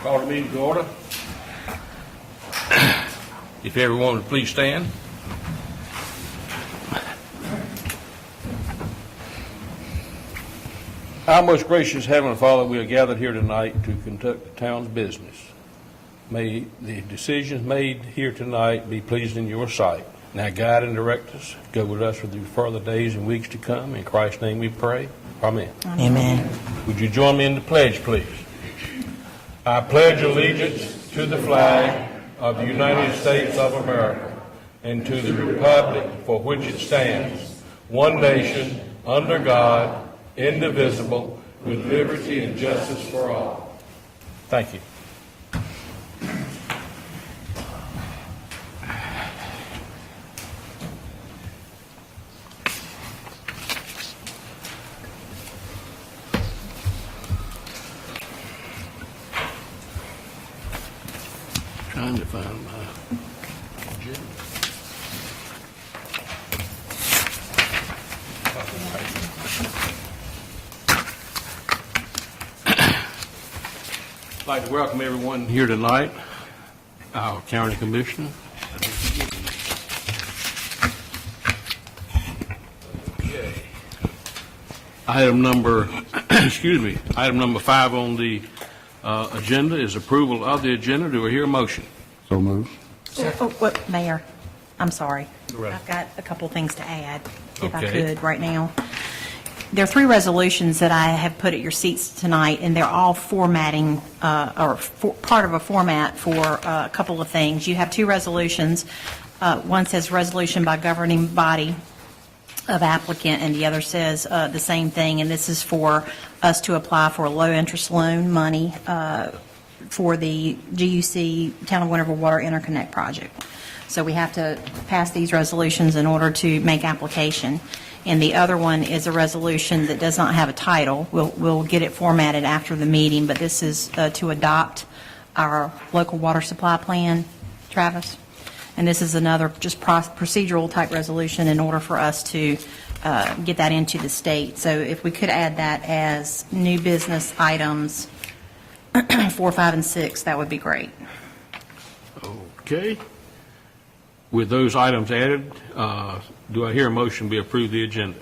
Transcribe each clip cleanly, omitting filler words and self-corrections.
Call the meeting to order. If everyone would please stand. Our most gracious Heavenly Father, we are gathered here tonight to conduct the town's business. May the decisions made here tonight be pleasing in your sight. Now guide and direct us. Go with us for the further days and weeks to come. In Christ's name we pray. Amen. Amen. Would you join me in the pledge, please? I pledge allegiance to the flag of the United States of America and to the republic for which it stands, one nation, under God, indivisible, with liberty and justice for all. Thank you. Trying to find my agenda. I'd like to welcome everyone here tonight. Our county commissioner. Okay. Item number, item number 5 on the agenda is approval of the agenda. Do I hear a motion? So moved. What, Mayor? I'm sorry. Right. I've got a couple things to add, if I Okay. could, right now. There are 3 resolutions that I have put at your seats tonight, and they're all formatting, part of a format for a couple of things. You have 2 resolutions. One says resolution by governing body of applicant, and the other says the same thing, and this is for us to apply for a low-interest loan money for the GUC Town of Winterville Water Interconnect Project. So we have to pass these resolutions in order to make application. And the other one is a resolution that does not have a title. We'll get it formatted after the meeting, but this is to adopt our local water supply plan, Travis. And this is another just procedural type resolution in order for us to get that into the state. So if we could add that as new business items 4, 5, and 6, that would be great. Okay. With those items added, do I hear a motion to approve the agenda?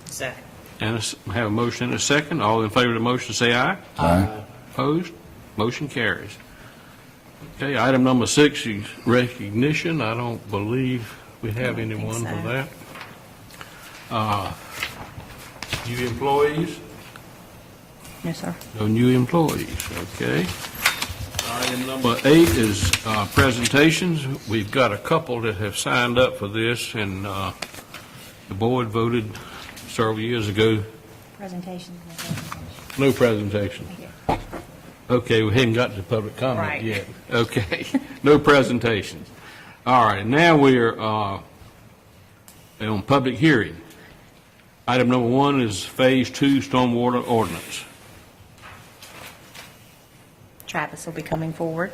Second. And I have a motion and a second. All in favor of the motion say aye. Aye. Opposed? Motion carries. Okay, item number 6 is recognition. I don't believe we have anyone so. for that. New employees? Yes, sir. No new employees, okay. Item number 8 is presentations. We've got a couple that have signed up for this, and the board voted several years ago. Presentation. No presentation. Okay, we haven't got to public comment Right. yet. Okay, no presentations. All right, now we're on public hearing. Item number 1 is Phase 2 Stormwater Ordinance. Travis will be coming forward.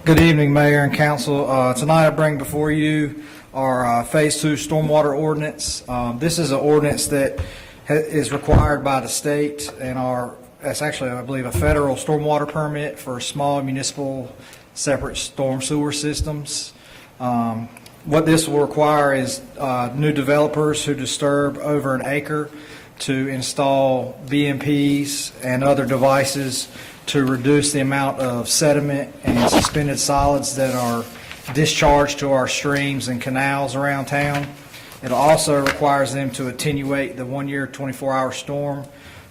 Good evening, Mayor and Council. Tonight I bring before you our Phase 2 Stormwater Ordinance. This is an ordinance that is required by the state and it's actually, I believe, a federal stormwater permit for small municipal separate storm sewer systems. What this will require is new developers who disturb over an acre to install BMPs and other devices to reduce the amount of sediment and suspended solids that are discharged to our streams and canals around town. It also requires them to attenuate the 1-year 24-hour storm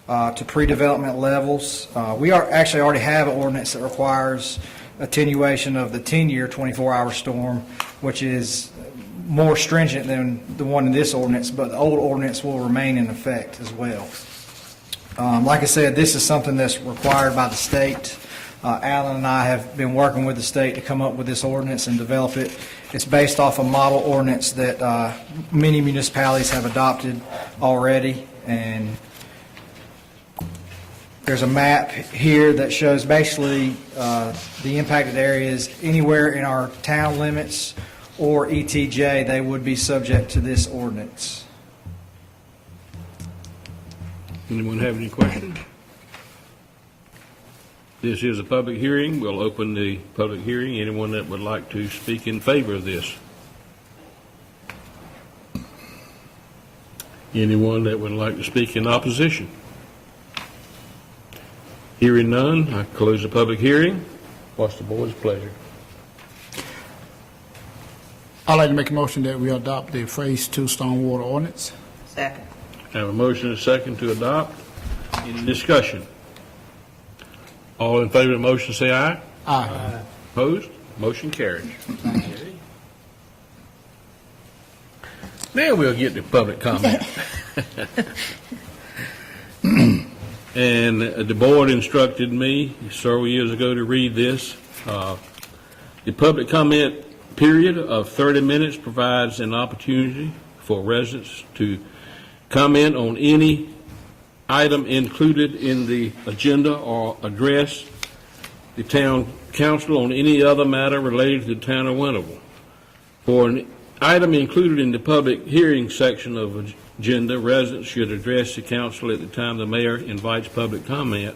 to pre-development levels. We actually already have an ordinance that requires attenuation of the 10-year 24-hour storm, which is more stringent than the one in this ordinance, but the old ordinance will remain in effect as well. Like I said, this is something that's required by the state. Alan and I have been working with the state to come up with this ordinance and develop it. It's based off a model ordinance that many municipalities have adopted already, and There's a map here that shows basically the impacted areas anywhere in our town limits or ETJ, they would be subject to this ordinance. Anyone have any questions? This is a public hearing. We'll open the public hearing. Anyone that would like to speak in favor of this? Anyone that would like to speak in opposition? Hearing none, I close the public hearing. What's the board's pleasure? I'd like to make a motion that we adopt the Phase 2 stormwater ordinance. Second. I have a motion and a second to adopt. Any discussion? All in favor of the motion say aye. Aye. Opposed? Motion carries. Now we'll get to public comment. And the board instructed me several years ago to read this. The public comment period of 30 minutes provides an opportunity for residents to comment on any item included in the agenda or address the town council on any other matter related to the town of Winterville. For an item included in the public hearing section of agenda, residents should address the council at the time the mayor invites public comment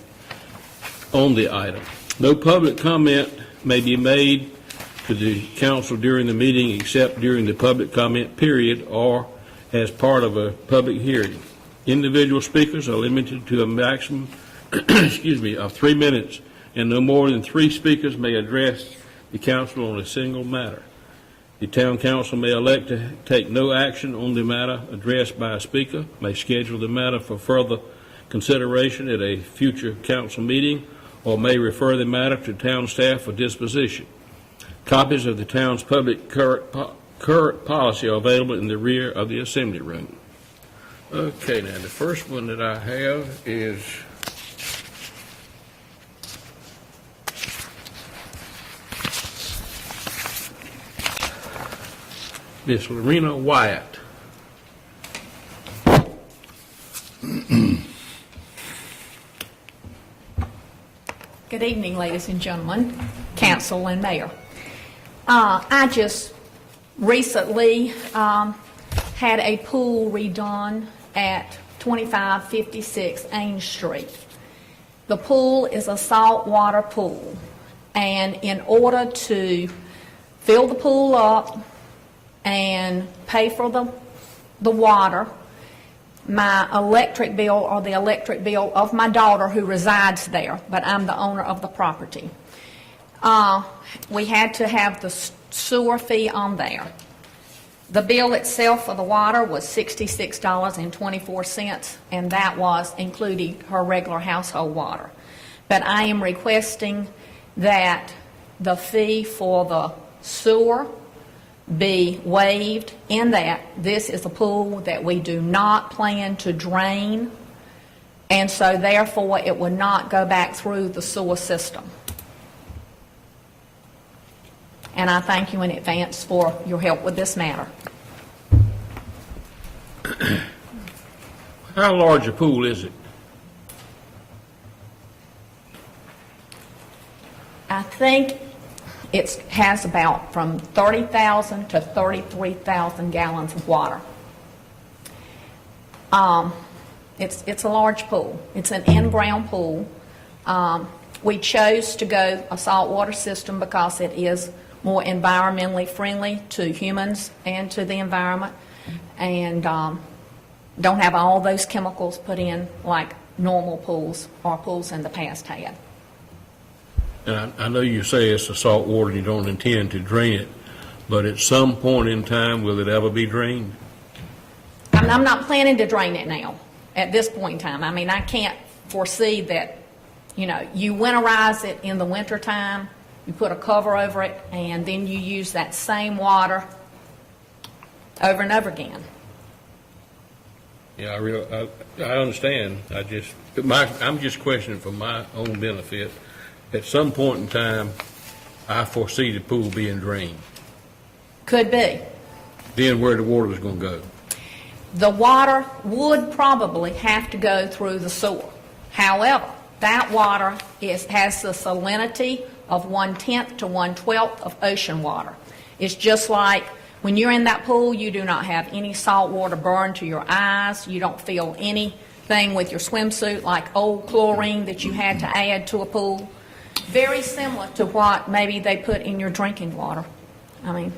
on the item. No public comment may be made to the council during the meeting except during the public comment period or as part of a public hearing. Individual speakers are limited to a maximum of 3 minutes, and no more than 3 speakers may address the council on a single matter. The town council may elect to take no action on the matter addressed by a speaker, may schedule the matter for further consideration at a future council meeting, or may refer the matter to town staff for disposition. Copies of the town's public current policy are available in the rear of the assembly room. Okay, now the first one that I have is Miss Lorena Wyatt. Good evening, ladies and gentlemen, council and mayor. I just recently had a pool redone at 2556 Ain Street. The pool is a saltwater pool, and in order to fill the pool up and pay for the water, my electric bill, or the electric bill of my daughter who resides there, but I'm the owner of the property, we had to have the sewer fee on there. The bill itself for the water was $66.24, and that was including her regular household water. But I am requesting that the fee for the sewer be waived, in that this is a pool that we do not plan to drain, and so therefore it would not go back through the sewer system. And I thank you in advance for your help with this matter. How large a pool is it? I think it has about from 30,000 to 33,000 gallons of water. It's a large pool. It's an in-ground pool. We chose to go a saltwater system because it is more environmentally friendly to humans and to the environment, and don't have all those chemicals put in like normal pools or pools in the past had. And I know you say it's a salt water and you don't intend to drain it, but at some point in time, will it ever be drained? I'm not planning to drain it now, at this point in time. I mean, I can't foresee that, you winterize it in the wintertime, you put a cover over it, and then you use that same water over and over again. Yeah, I understand. I'm just questioning for my own benefit. At some point in time, I foresee the pool being drained. Could be. Then where the water is going to go? The water would probably have to go through the sewer. However, That water has the salinity of 1/10 to 1/12 of ocean water. It's just like when you're in that pool, you do not have any salt water burn to your eyes. You don't feel anything with your swimsuit like old chlorine that you had to add to a pool. Very similar to what maybe they put in your drinking water. I mean,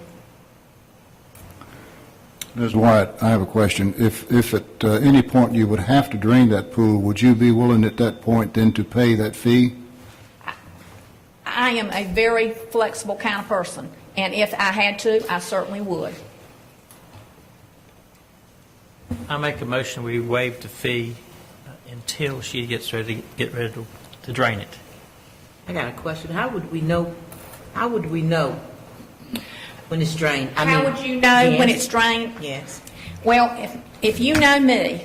Ms. Wyatt, I have a question. If at any point you would have to drain that pool, would you be willing at that point then to pay that fee? I am a very flexible kind of person, and if I had to, I certainly would. I make a motion, we waive the fee until she gets ready to drain it. I got a question. How would we know when it's drained? How would you know when it's drained? Yes. Well, if you know me,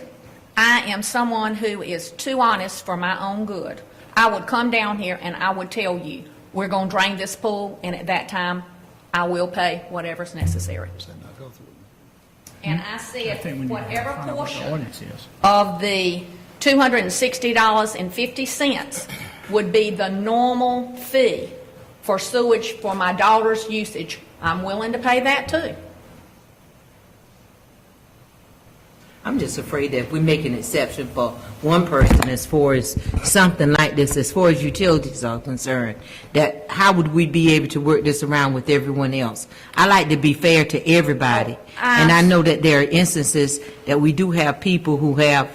I am someone who is too honest for my own good. I would come down here and I would tell you, we're going to drain this pool, and at that time, I will pay whatever's necessary. And I said, whatever portion of the $260.50 would be the normal fee for sewage for my daughter's usage, I'm willing to pay that too. I'm just afraid that if we make an exception for one person as far as something like this, as far as utilities are concerned, that how would we be able to work this around with everyone else? I like to be fair to everybody. And I know that there are instances that we do have people who have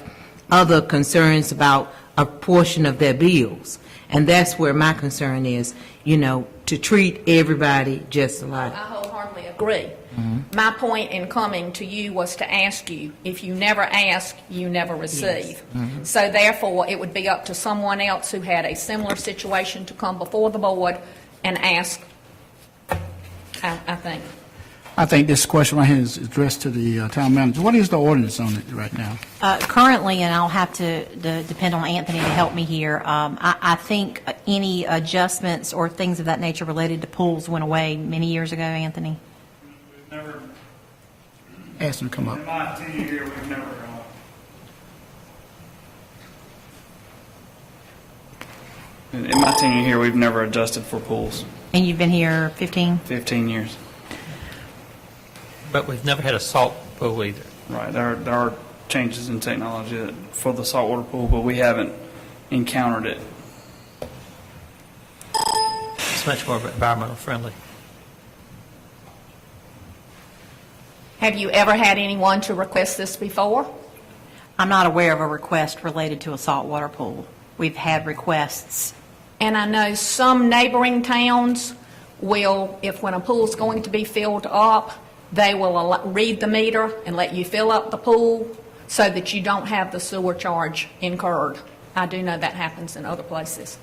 other concerns about a portion of their bills. And that's where my concern is, to treat everybody just alike. I wholeheartedly agree. My point in coming to you was to ask you, if you never ask, you never receive. So therefore, it would be up to someone else who had a similar situation to come before the board and ask, I think. I think this question right here is addressed to the town manager. What is the ordinance on it right now? Currently, and I'll have to depend on Anthony to help me here, I think any adjustments or things of that nature related to pools went away many years ago, Anthony. We've never, Ask him to come in up. my tenure here, we've never, in my tenure here, we've never adjusted for pools, And you've been here 15? 15 years. But we've never had a salt pool either. Right, there are changes in technology for the saltwater pool, but we haven't encountered it. It's much more environmental friendly. Have you ever had anyone to request this before? I'm not aware of a request related to a saltwater pool. We've had requests. And I know some neighboring towns will, if when a pool's going to be filled up, they will read the meter and let you fill up the pool so that you don't have the sewer charge incurred. I do know that happens in other places.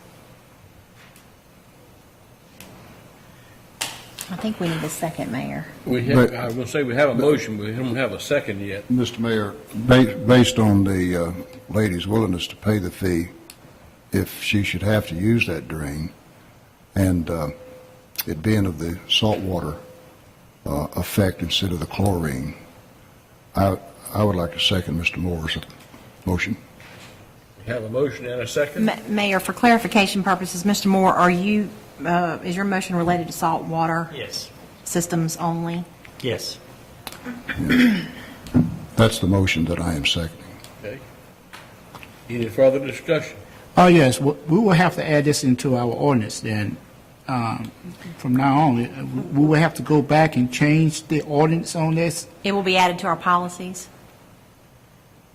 I think we need a second, Mayor. I was going to say, we have a motion, but we don't have a second yet. Mr. Mayor, based on the lady's willingness to pay the fee, if she should have to use that drain, and it being of the saltwater effect instead of the chlorine, I would like to second Mr. Moore's motion. We have a motion and a second. Mayor, for clarification purposes, Mr. Moore, are you, is your motion related to saltwater Yes. systems only? Yes. That's the motion that I am seconding. Okay. Any further discussion? Oh, yes, we will have to add this into our ordinance then. From now on, we will have to go back and change the ordinance on this, It will be added to our policies?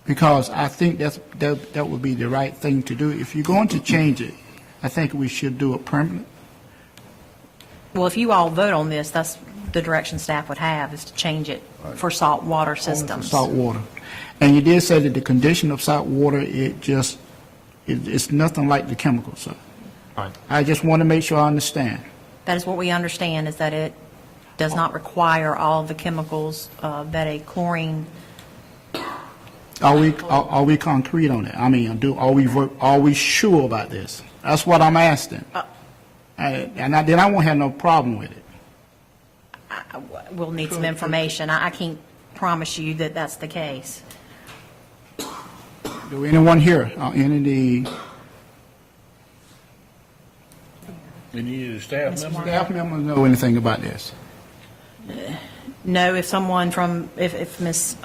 because I think that would be the right thing to do. If you're going to change it, I think we should do it permanent. Well, if you all vote on this, that's the direction staff would have, is to change it for saltwater systems. Salt water. And you did say that the condition of salt water, it's nothing like the chemicals, sir. Right. I just want to make sure I understand. That is what we understand, is that it does not require all of the chemicals that a chlorine. Are we concrete on it? I mean, are we sure about this? That's what I'm asking. Then I won't have no problem with it. We'll need some information. I can't promise you that that's the case. Do anyone here, any of the And you need a staff Ms. member? Staff members know anything about this? No, if someone from, if Ms.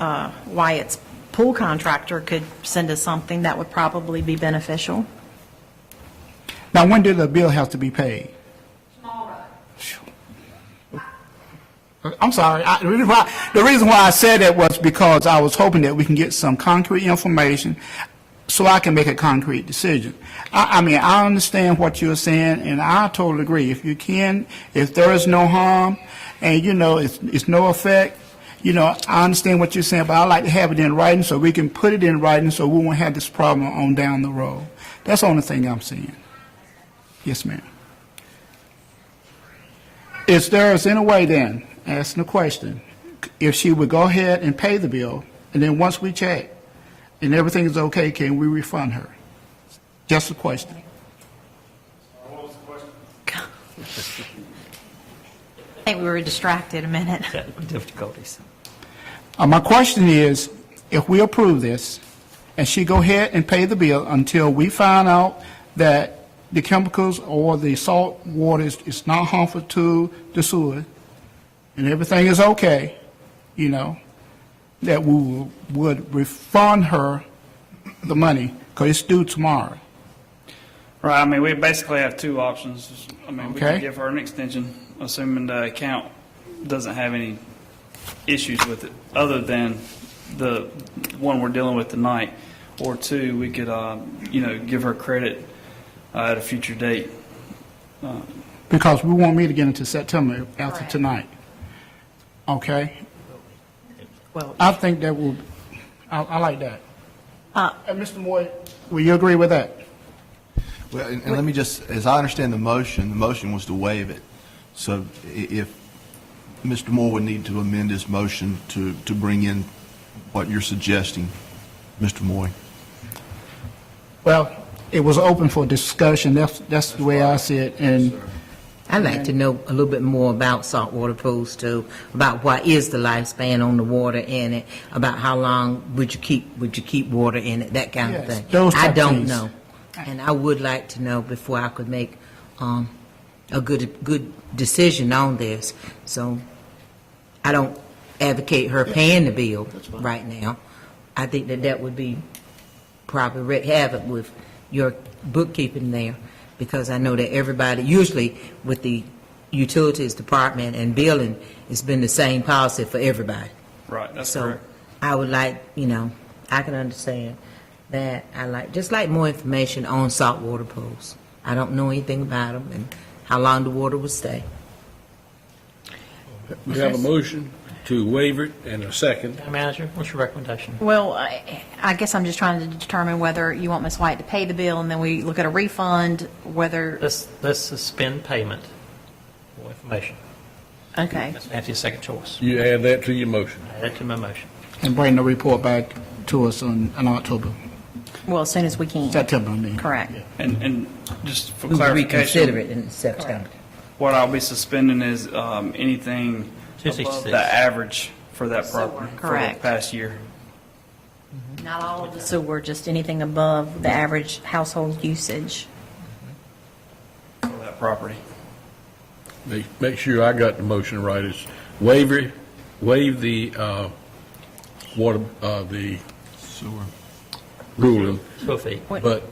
Wyatt's pool contractor could send us something, that would probably be beneficial. Now, when did the bill have to be paid? I'm sorry. The reason why I said that was because I was hoping that we can get some concrete information so I can make a concrete decision. I mean, I understand what you're saying, and I totally agree. If you can, if there is no harm, and, you know, it's no effect, you know, I understand what you're saying, but I like to have it in writing so we can put it in writing so we won't have this problem on down the road. That's the only thing I'm saying. Yes, ma'am. Is there any way then, asking the question, if she would go ahead and pay the bill, and then once we check and everything is okay, can we refund her? Just a question. I think we were distracted a minute. Technical difficulties. My question is, if we approve this, and she go ahead and pay the bill until we find out that the chemicals or the salt water is not harmful to the sewer, and everything is okay, you know, that we would refund her the money, because it's due tomorrow. Right, I mean, we basically have two options. I mean, we Okay. can give her an extension, assuming the account doesn't have any issues with it, other than the one we're dealing with tonight. Or two, we could, you know, give her credit at a future date. Because we won't meet again until September after Correct. tonight. Okay? Well, I think that will, I like that. Uh, Mr. Moy, will you agree with that? Well, and let me just, as I understand the motion was to waive it. So if Mr. Moore would need to amend his motion to bring in what you're suggesting, Mr. Moy. Well, it was open for discussion. That's the way I see it. And I'd like to know a little bit more about saltwater pools too, about what is the lifespan on the water in it, about how long would you keep water in it, that kind of Yes, thing. those I type don't things. know, and I would like to know before I could make a good decision on this. So I don't advocate her paying the bill right now. I think that would be probably wreak havoc with your bookkeeping there, because I know that everybody, usually with the utilities department and billing, it's been the same policy for everybody. Right, that's So correct. I would like, you know, I can understand that. Just like more information on saltwater pools. I don't know anything about them and how long the water will stay. We have a motion to waive it and a second. Town manager, what's your recommendation? Well, I guess I'm just trying to determine whether you want Ms. White to pay the bill, and then we look at a refund, whether, Let's suspend payment for information. okay. That's Nancy's second choice. You add that to your motion. Add that to my motion. and bring the report back to us in October, Well, as soon as we can. September, I mean. Correct. And just for We will reconsider clarification, it in September. what I'll be suspending is anything above 266. the average for that property for the Correct. past year. Not all of the sewer, just anything above the average household usage. For that property. Make sure I got the motion right. It's waive the water, the Sewer. ruling, So fee. but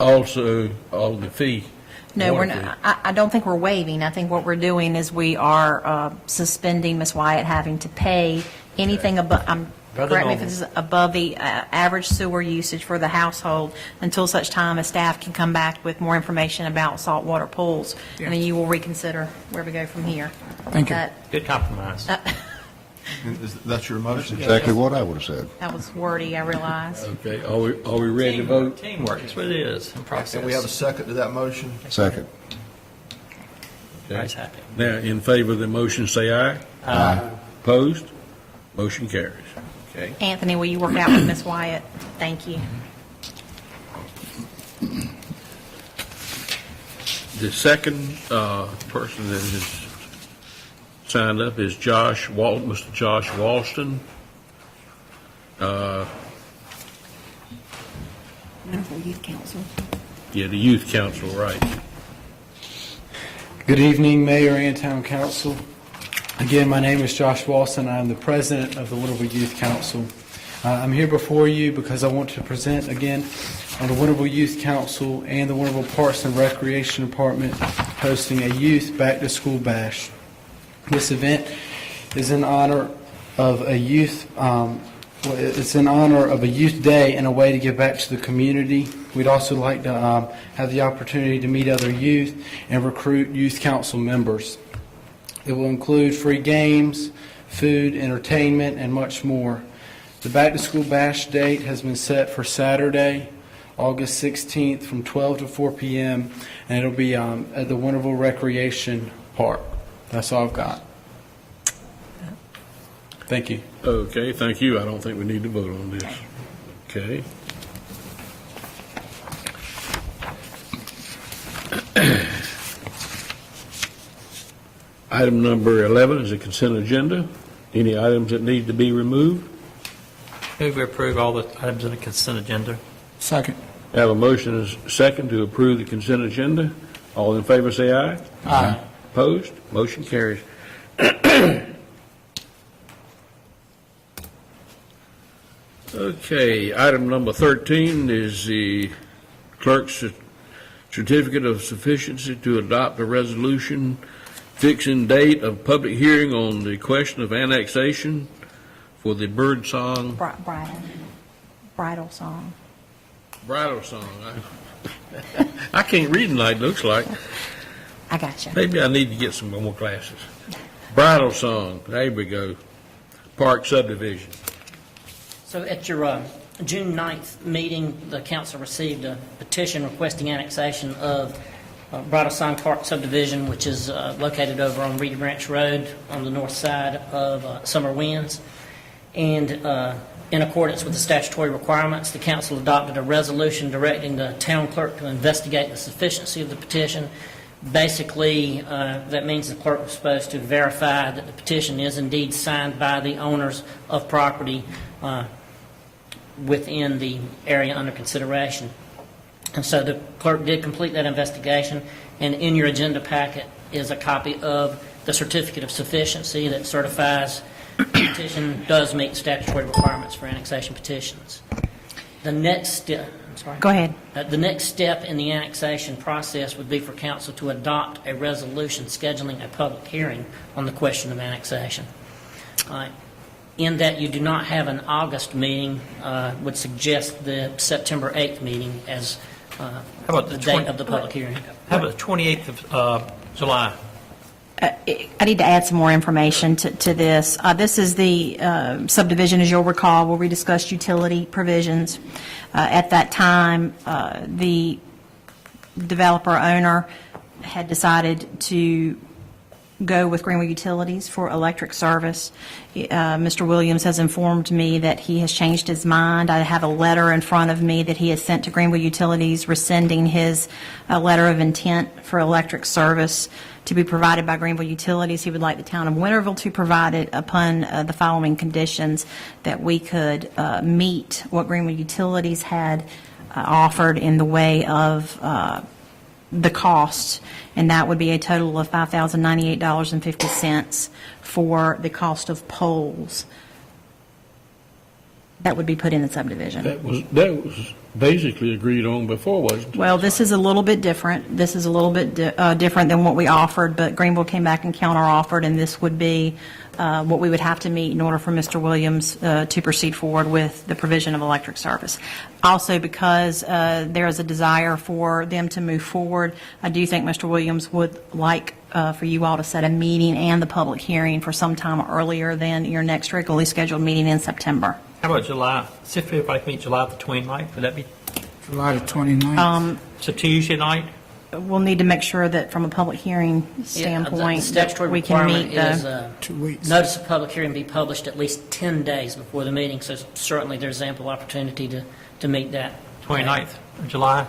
also all the fee. No, we're water fee. not, I don't think we're waiving. I think what we're doing is we are suspending Ms. Wyatt having to pay anything above, Above the correct me if normal. this is above the average sewer usage for the household until such time as staff can come back with more information about saltwater pools. And then you will reconsider where we go from here. Thank you. Good compromise. That's your motion? Exactly what I would have said. That was wordy, I realize. Okay, are we ready to vote? Teamwork, that's what it is in process. And we have a second to that motion? Second. Everybody's happy. Now, in favor of the motion, say aye. Aye. Opposed? Motion carries. Okay. Anthony, will you work out with Ms. Wyatt? Thank you. The second person that has signed up is Mr. Josh Walston. Winterville Youth Council. Yeah, the Youth Council, right. Good evening, Mayor and Town Council. Again, my name is Josh Walson. I'm the president of the Winterville Youth Council. I'm here before you because I want to present again on the Winterville Youth Council and the Winterville Parks and Recreation Department hosting a youth back-to-school bash. This event is in honor of a youth. It's in honor of a youth day and a way to give back to the community. We'd also like to have the opportunity to meet other youth and recruit youth council members. It will include free games, food, entertainment, and much more. The Back to School Bash date has been set for Saturday, August 16th from 12 to 4 p.m., and it'll be at the Winterville Recreation Park. That's all I've got. Thank you. Okay, thank you. I don't think we need to vote on this. Okay. Item number 11 is a consent agenda. Any items that need to be removed? Move we approve all the items in the consent agenda. Second. I have a motion and a second to approve the consent agenda. All in favor say aye. Aye. Opposed? Motion carries. Okay, item number 13 is the clerk's certificate of sufficiency to adopt a resolution fixing date of public hearing on the question of annexation for the bird song. Bridal song. Bridal song. I can't read tonight, looks like. I got you. Maybe I need to get some more classes. Bridal song, there we go. Park subdivision. So at your June 9th meeting, the council received a petition requesting annexation of Bridal Song Park subdivision, which is located over on Reedy Branch Road on the north side of Summer Winds. And in accordance with the statutory requirements, the council adopted a resolution directing the town clerk to investigate the sufficiency of the petition. Basically, that means the clerk was supposed to verify that the petition is indeed signed by the owners of property within the area under consideration. And so the clerk did complete that investigation, and in your agenda packet is a copy of the certificate of sufficiency that certifies the petition does meet statutory requirements for annexation petitions. The next step, I'm sorry. Go ahead. The next step in the annexation process would be for council to adopt a resolution scheduling a public hearing on the question of annexation. In that you do not have an August meeting, would suggest the September 8th meeting as How about the date of the public hearing. How about the 28th of July? I need to add some more information to this. This is the subdivision, as you'll recall, where we discussed utility provisions. At that time, the developer owner had decided to go with Greenwood Utilities for electric service. Mr. Williams has informed me that he has changed his mind. I have a letter in front of me that he has sent to Greenwood Utilities rescinding his letter of intent for electric service to be provided by Greenville Utilities. He would like the town of Winterville to provide it upon the following conditions: that we could meet what Greenville Utilities had offered in the way of the cost, and that would be a total of $5,098.50 for the cost of poles that would be put in the subdivision. That was basically agreed on before, wasn't it? Well, this is a little bit different. This is a little bit different than what we offered, but Greenville came back and counter-offered, and this would be what we would have to meet in order for Mr. Williams to proceed forward with the provision of electric service. Also, because there is a desire for them to move forward, I do think Mr. Williams would like for you all to set a meeting and the public hearing for some time earlier than your next regularly scheduled meeting in September. How about July? See if everybody can meet July the 29th. Would that be July the 29th. so Tuesday night? We'll need to make sure that from a public hearing standpoint, The statutory we can requirement meet is the... 2 weeks. notice of public hearing be published at least 10 days before the meeting, so certainly there's ample opportunity to meet that. 29th of July?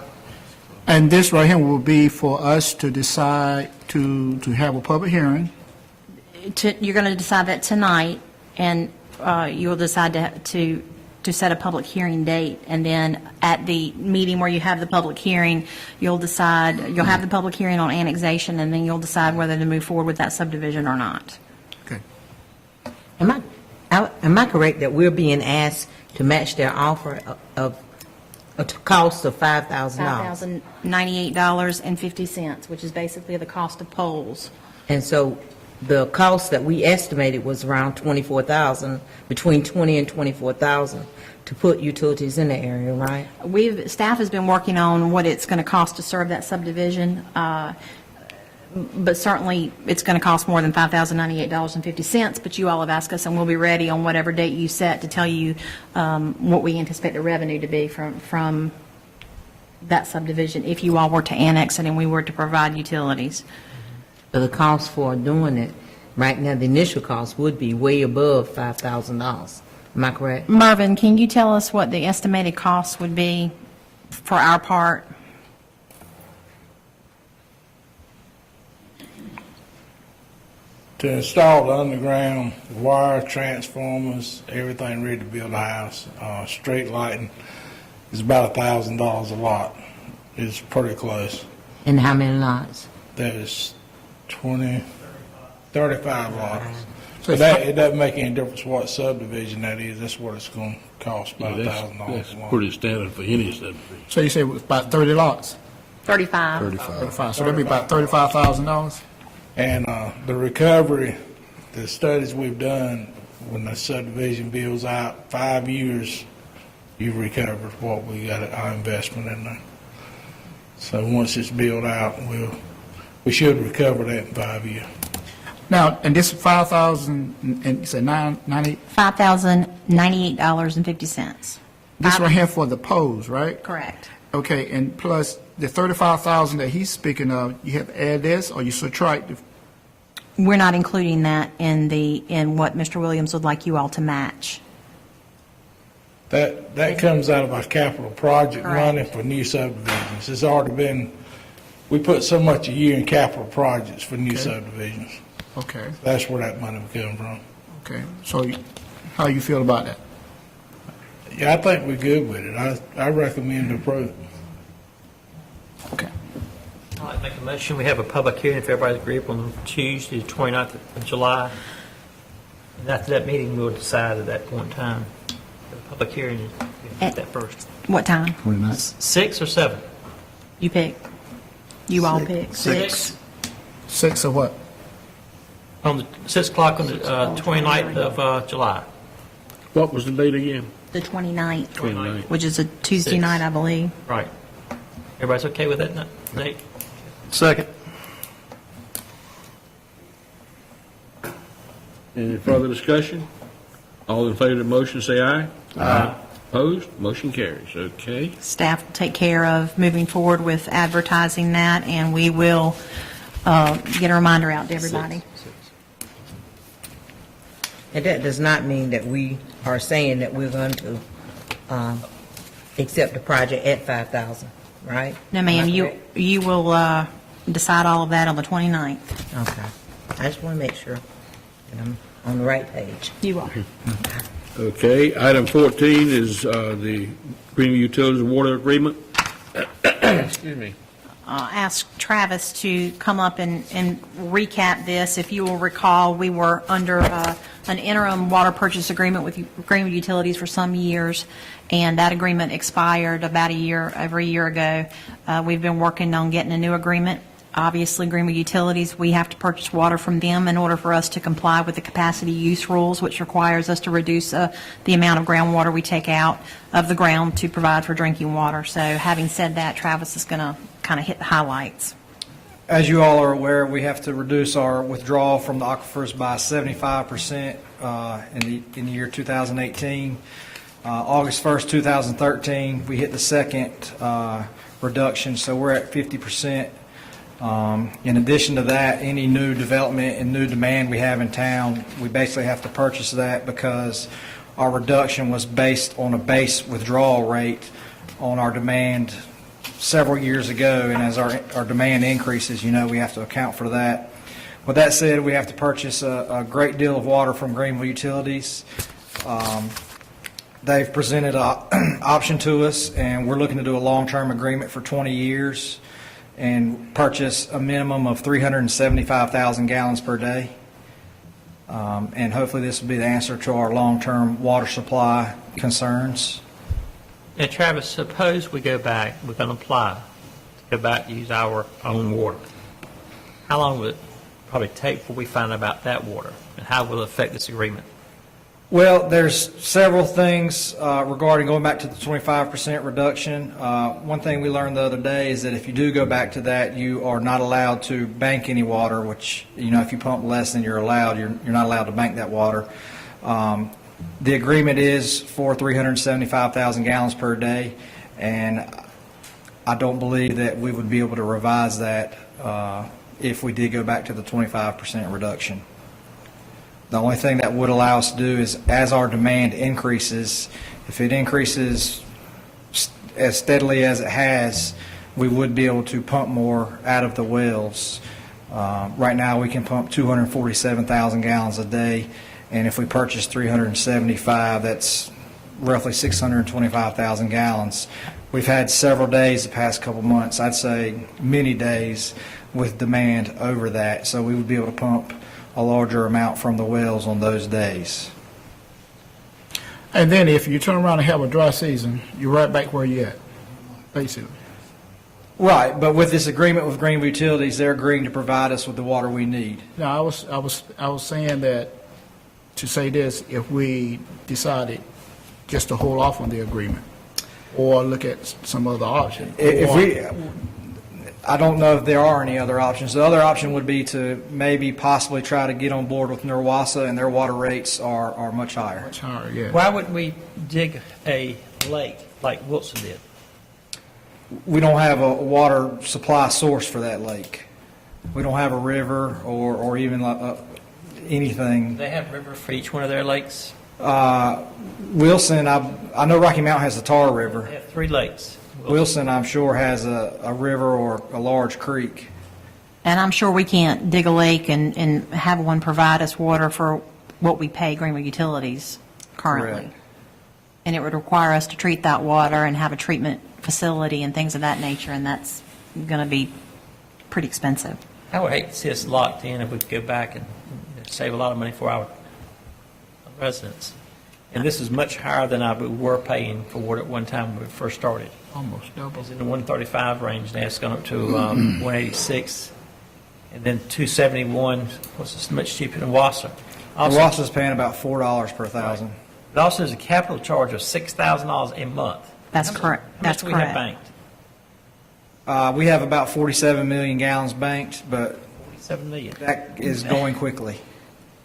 And this right here will be for us to decide to have a public hearing. You're going to decide that tonight, and you will decide to to set a public hearing date, and then at the meeting where you have the public hearing, you'll have the public hearing on annexation, and then you'll decide whether to move forward with that subdivision or not. Okay. Am I correct that we're being asked to match their offer of a cost of $5,000? $5,098.50, which is basically the cost of poles. And so the cost that we estimated was around $24,000, between $20,000 and $24,000 to put utilities in the area, right? Staff has been working on what it's going to cost to serve that subdivision, but certainly it's going to cost more than $5,098.50, but you all have asked us, and we'll be ready on whatever date you set to tell you what we anticipate the revenue to be from that subdivision if you all were to annex it and we were to provide utilities. So the cost for doing it, right now, the initial cost would be way above $5,000. Am I correct? Mervyn, can you tell us what the estimated cost would be for our part? To install the underground wire, transformers, everything ready to build a house, street lighting, is about $1,000 a lot. It's pretty close. And how many lots? There's 35 lots. So it doesn't make any difference what subdivision that is. That's what it's going to cost, about $1,000 a That's lot. pretty standard for any subdivision. So you say it was about 30 lots? 35. 35. So that'd be about $35,000? And the recovery, the studies we've done, when the subdivision builds out, 5 years, you've recovered what we got our investment in there. So once it's built out, we should recover that in 5 years. Now, and this 5,000, and you said 90, $5,098.50. this right here for the poles, right? Correct. Okay, and plus the 35,000 that he's speaking of, you have to add this, or you subtract the... We're not including that in what Mr. Williams would like you all to match. That comes out of our capital project Correct. money for new subdivisions. It's already been, we put so much a year in capital projects for new subdivisions. Okay, That's where that money would come from. okay. So how you feel about that? Yeah, I think we're good with it. I recommend to approve it. Okay. I'd like to make a motion, we have a public hearing, if everybody's agreeable, on Tuesday, the 29th of July. And after that meeting, we'll decide at that point in time. The public hearing, we have that first. What time? 6 or 7? You pick. You all pick. 6. 6 of what? On the 6 o'clock on the 29th of July. What was the date again? The 29th, 29th. which is a Tuesday Six. night, I believe. Right. Everybody's okay with that date? Second. Any further discussion? All in favor of the motion, say aye. Aye. Opposed? Motion carries. Okay. Staff will take care of moving forward with advertising that, and we will get a reminder out to everybody. And that does not mean that we are saying that we're going to accept the project at $5,000, right? No, ma'am, Am I you correct? will decide all of that on the 29th. Okay. I just want to make sure that I'm on the right page. You are. Okay, item 14 is the Greenville Utilities Water Agreement. Excuse me. Ask Travis to come up and recap this. If you will recall, we were under an interim water purchase agreement with Greenville Utilities for some years, and that agreement expired over a year ago. We've been working on getting a new agreement. Obviously, Greenville Utilities, we have to purchase water from them in order for us to comply with the capacity use rules, which requires us to reduce the amount of groundwater we take out of the ground to provide for drinking water. So having said that, Travis is going to kind of hit the highlights. As you all are aware, we have to reduce our withdrawal from the aquifers by 75% in the year 2018. August 1st, 2013, we hit the second reduction, so we're at 50%. In addition to that, any new development and new demand we have in town, we basically have to purchase that because our reduction was based on a base withdrawal rate on our demand several years ago, and as our demand increases, we have to account for that. With that said, we have to purchase a great deal of water from Greenville Utilities. They've presented an option to us, and we're looking to do a long-term agreement for 20 years and purchase a minimum of 375,000 gallons per day. And hopefully this will be the answer to our long-term water supply concerns. Now, Travis, suppose we go back, we're going to apply, to go back to use our own water. How long will it probably take before we find out about that water? And how will it affect this agreement? Well, there's several things regarding going back to the 25% reduction. One thing we learned the other day is that if you do go back to that, you are not allowed to bank any water, which, you know, if you pump less than you're allowed, you're not allowed to bank that water. The agreement is for 375,000 gallons per day, and I don't believe that we would be able to revise that if we did go back to the 25% reduction. The only thing that would allow us to do is, as our demand increases, if it increases as steadily as it has, we would be able to pump more out of the wells. Right now, we can pump 247,000 gallons a day, and if we purchase 375, that's roughly 625,000 gallons. We've had several days the past couple months, I'd say many days, with demand over that, so we would be able to pump a larger amount from the wells on those days. And then if you turn around and have a dry season, you're right back where you're at, basically. Right, but with this agreement with Greenville Utilities, they're agreeing to provide us with the water we need. No, I was saying that, to say this, if we decided just to hold off on the agreement or look at some other option. I don't know if there are any other options. The other option would be to maybe possibly try to get on board with Nurwasa, and their water rates are much higher. Much higher, yeah. Why wouldn't we dig a lake like Wilson did? We don't have a water supply source for that lake. We don't have a river or even anything. They have river for each one of their lakes? Wilson, I know Rocky Mount has the Tar River. They have 3 lakes. Wilson, I'm sure, has a river or a large creek. And I'm sure we can't dig a lake and have one provide us water for what we pay Greenville Utilities currently. Correct. And it would require us to treat that water and have a treatment facility and things of that nature, and that's going to be pretty expensive. I would hate to see us locked in if we could go back and save a lot of money for our residents. And this is much higher than we were paying for water at one time when we first started. Almost double. It's in the 135 range, now it's gone up to 186, and then 271, which is much cheaper than Wassa. Wasa's paying about $4 per thousand. It also has a capital charge of $6,000 a month. That's correct. That's How much do we have correct. banked? We have about 47 million gallons banked, but 47 million. that is going quickly.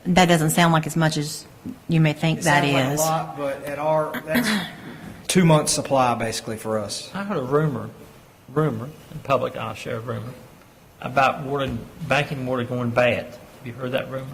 That doesn't sound like as much as you may think that It sounds is. like a lot, but that's 2 months supply basically for us. I heard a rumor in public, I'll share a rumor, about banking water going bad. Have you heard that rumor?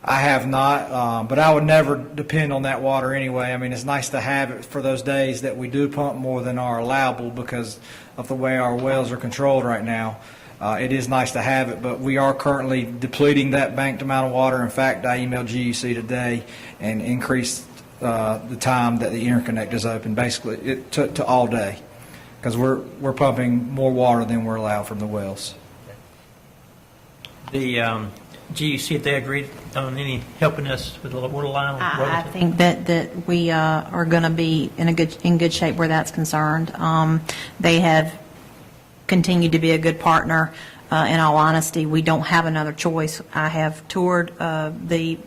I have not, but I would never depend on that water anyway. I mean, it's nice to have it for those days that we do pump more than are allowable because of the way our wells are controlled right now. It is nice to have it, but we are currently depleting that banked amount of water. In fact, I emailed GUC today and increased the time that the interconnect is open, basically to all day, because we're pumping more water than we're allowed from the wells. The GUC, if they agreed on any helping us with the water line? I think that we are going to be in good shape where that's concerned. They have continued to be a good partner. In all honesty, we don't have another choice. I have toured the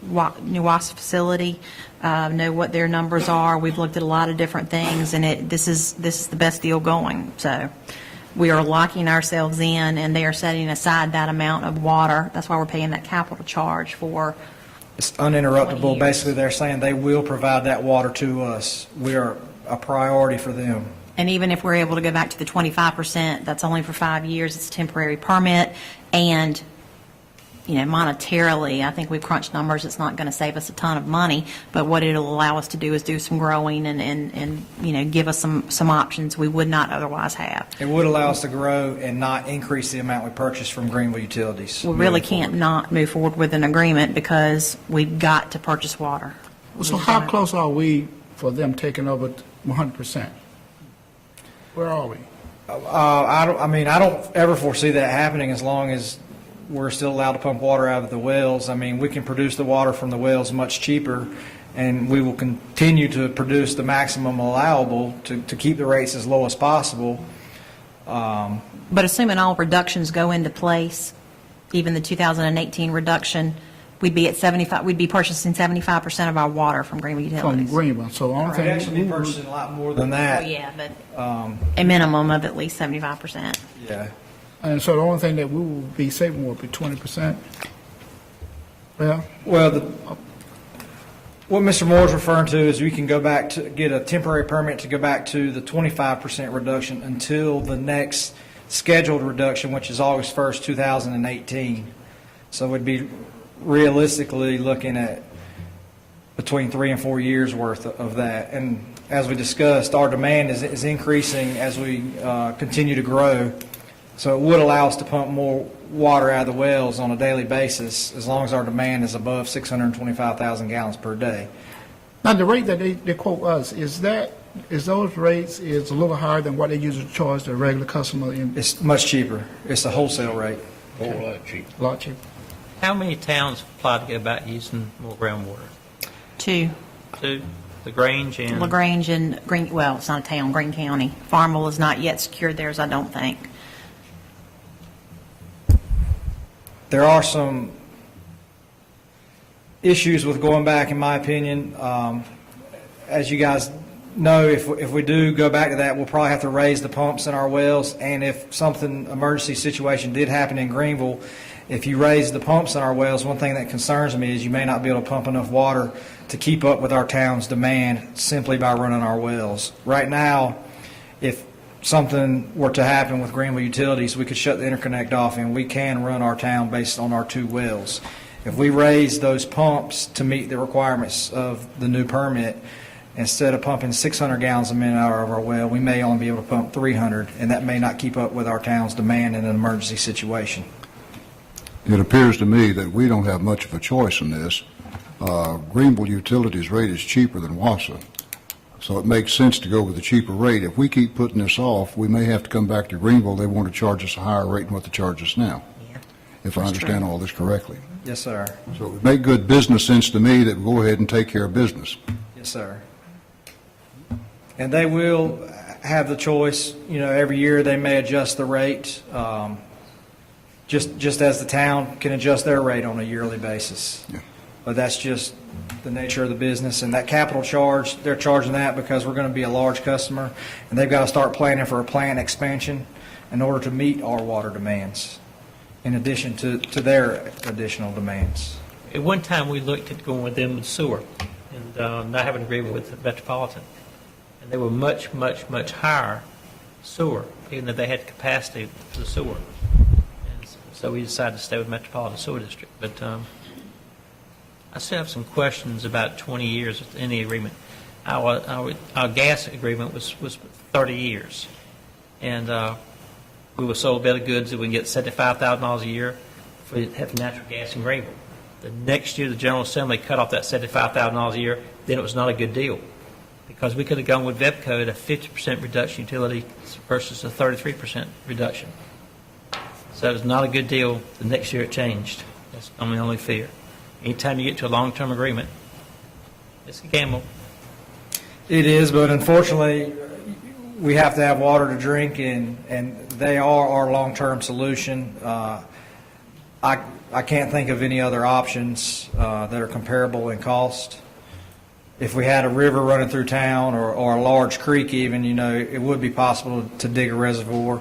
new WASP facility, know what their numbers are. We've looked at a lot of different things, and this is the best deal going. So we are locking ourselves in, and they are setting aside that amount of water. That's why we're paying that capital charge for. It's uninterruptible. Basically, they're saying they will provide that water to us. We are a priority for them. And even if we're able to go back to the 25%, that's only for 5 years. It's a temporary permit. And, monetarily, I think we've crunched numbers. It's not going to save us a ton of money. But what it'll allow us to do is do some growing and give us some options we would not otherwise have. It would allow us to grow and not increase the amount we purchase from Greenville Utilities. We really can't not move forward with an agreement because we've got to purchase water. So how close are we for them taking over 100%? Where are we? I don't ever foresee that happening as long as we're still allowed to pump water out of the wells. I mean, we can produce the water from the wells much cheaper, and we will continue to produce the maximum allowable to keep the rates as low as possible. But assuming all reductions go into place, even the 2018 reduction, we'd be at 75, we'd be purchasing 75% of our water from Greenville From Utilities. Greenville, so the only We'd thing. actually be purchasing a lot more than Oh, that. yeah, but a minimum of at least 75%. Yeah. And so the only thing that we will be saving will be 20%? Well, Well, what Mr. Moore's referring to is we can go back to get a temporary permit to go back to the 25% reduction until the next scheduled reduction, which is August 1st, 2018. So we'd be realistically looking at between 3 and 4 years worth of that. And as we discussed, our demand is increasing as we continue to grow. So it would allow us to pump more water out of the wells on a daily basis as long as our demand is above 625,000 gallons per day. now the rate that they quote us, is those rates is a little higher than what they usually charge the regular customer in? It's much cheaper. It's a wholesale rate. A lot cheaper. How many towns applied to go back using more groundwater? 2, Two, LaGrange and... LaGrange and well, it's not a town, Greene County. Farmville has not yet secured theirs, I don't think. There are some issues with going back, in my opinion. As you guys know, if we do go back to that, we'll probably have to raise the pumps in our wells. And if something, emergency situation did happen in Greenville, if you raise the pumps in our wells, one thing that concerns me is you may not be able to pump enough water to keep up with our town's demand simply by running our wells. Right now, if something were to happen with Greenville Utilities, we could shut the interconnect off and we can run our town based on our 2 wells. If we raise those pumps to meet the requirements of the new permit, instead of pumping 600 gallons a minute out of our well, we may only be able to pump 300, and that may not keep up with our town's demand in an emergency situation. It appears to me that we don't have much of a choice in this. Greenville Utilities rate is cheaper than Wassa, so it makes sense to go with the cheaper rate. If we keep putting this off, we may have to come back to Greenville. They want to charge us a higher rate than what they charge us now, if I understand all this correctly. Yes, sir. So it would make good business sense to me that we go ahead and take care of business. Yes, sir. And they will have the choice, every year they may adjust the rate, just as the town can adjust their rate on a yearly basis. Yeah. But that's just the nature of the business. And that capital charge, they're charging that because we're going to be a large customer, and they've got to start planning for a plant expansion in order to meet our water demands, in addition to their additional demands. At one time, we looked at going with them with sewer and not having an agreement with the Metropolitan. And they were much, much, much higher sewer, even though they had capacity for the sewer. And so we decided to stay with Metropolitan Sewer District. But I still have some questions about 20 years in the agreement. Our gas agreement was 30 years. And we were sold a bill of goods that we can get $75,000 a year for having natural gas in Greenville. The next year, the General Assembly cut off that $75,000 a year. Then it was not a good deal, because we could have gone with VEPCO at a 50% reduction utility versus a 33% reduction. So it was not a good deal. The next year it changed. That's my only fear. Anytime you get to a long-term agreement, it's a gamble. It is, but unfortunately, we have to have water to drink, and they are our long-term solution. I can't think of any other options that are comparable in cost. If we had a river running through town or a large creek even, it would be possible to dig a reservoir.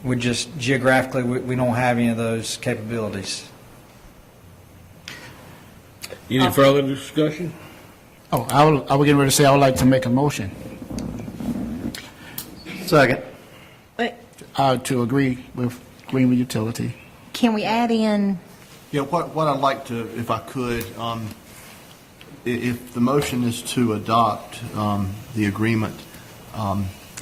We just, geographically, we don't have any of those capabilities. Any further discussion? Oh, I was getting ready to say I would like to make a motion Second. to agree with Greenville Utility. Can we add in, Yeah, what I'd like to, if I could, if the motion is to adopt the agreement,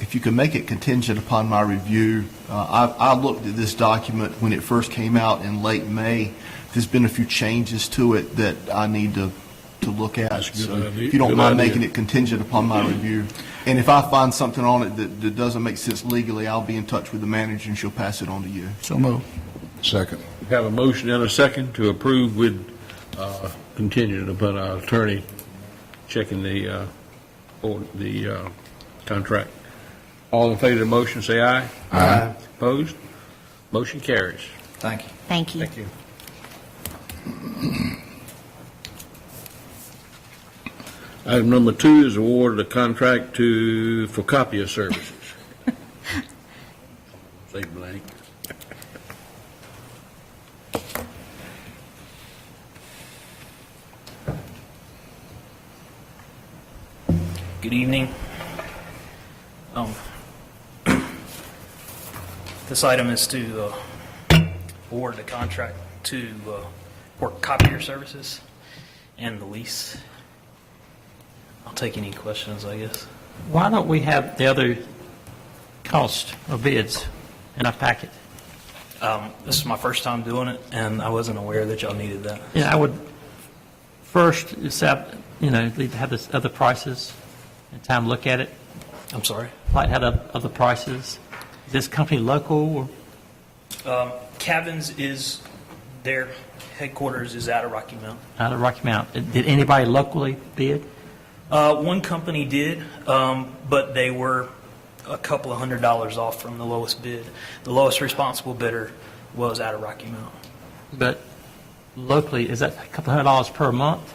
if you can make it contingent upon my review. I looked at this document when it first came out in late May. There's been a few changes to it that I need to to look at. So idea. if you don't Good mind idea. making it contingent upon my review. And if I find something on it that doesn't make sense legally, I'll be in touch with the manager and she'll pass it on to you. So move. Second. We have a motion and a second to approve with contingent upon our attorney checking the contract. All in favor of the motion, say aye. Aye. Opposed? Motion carries. Thank you. Thank you. Thank you. Item number 2 is award of the contract for copier services. Say blank. Good evening. This item is to award the contract to work copier services and the lease. I'll take any questions, I guess. Why don't we have the other cost of bids in our packet? This is my first time doing it, and I wasn't aware that y'all needed that. Yeah, I would first, have the other prices and time to look at it. I'm sorry? Like have the other prices. Is this company local or Cavins is, their headquarters is out of Rocky Mount. out of Rocky Mountain? Did anybody locally bid? One company did, but they were a couple of $100 off from the lowest bid. The lowest responsible bidder was out of Rocky Mount. But locally, is that a couple $100 per month?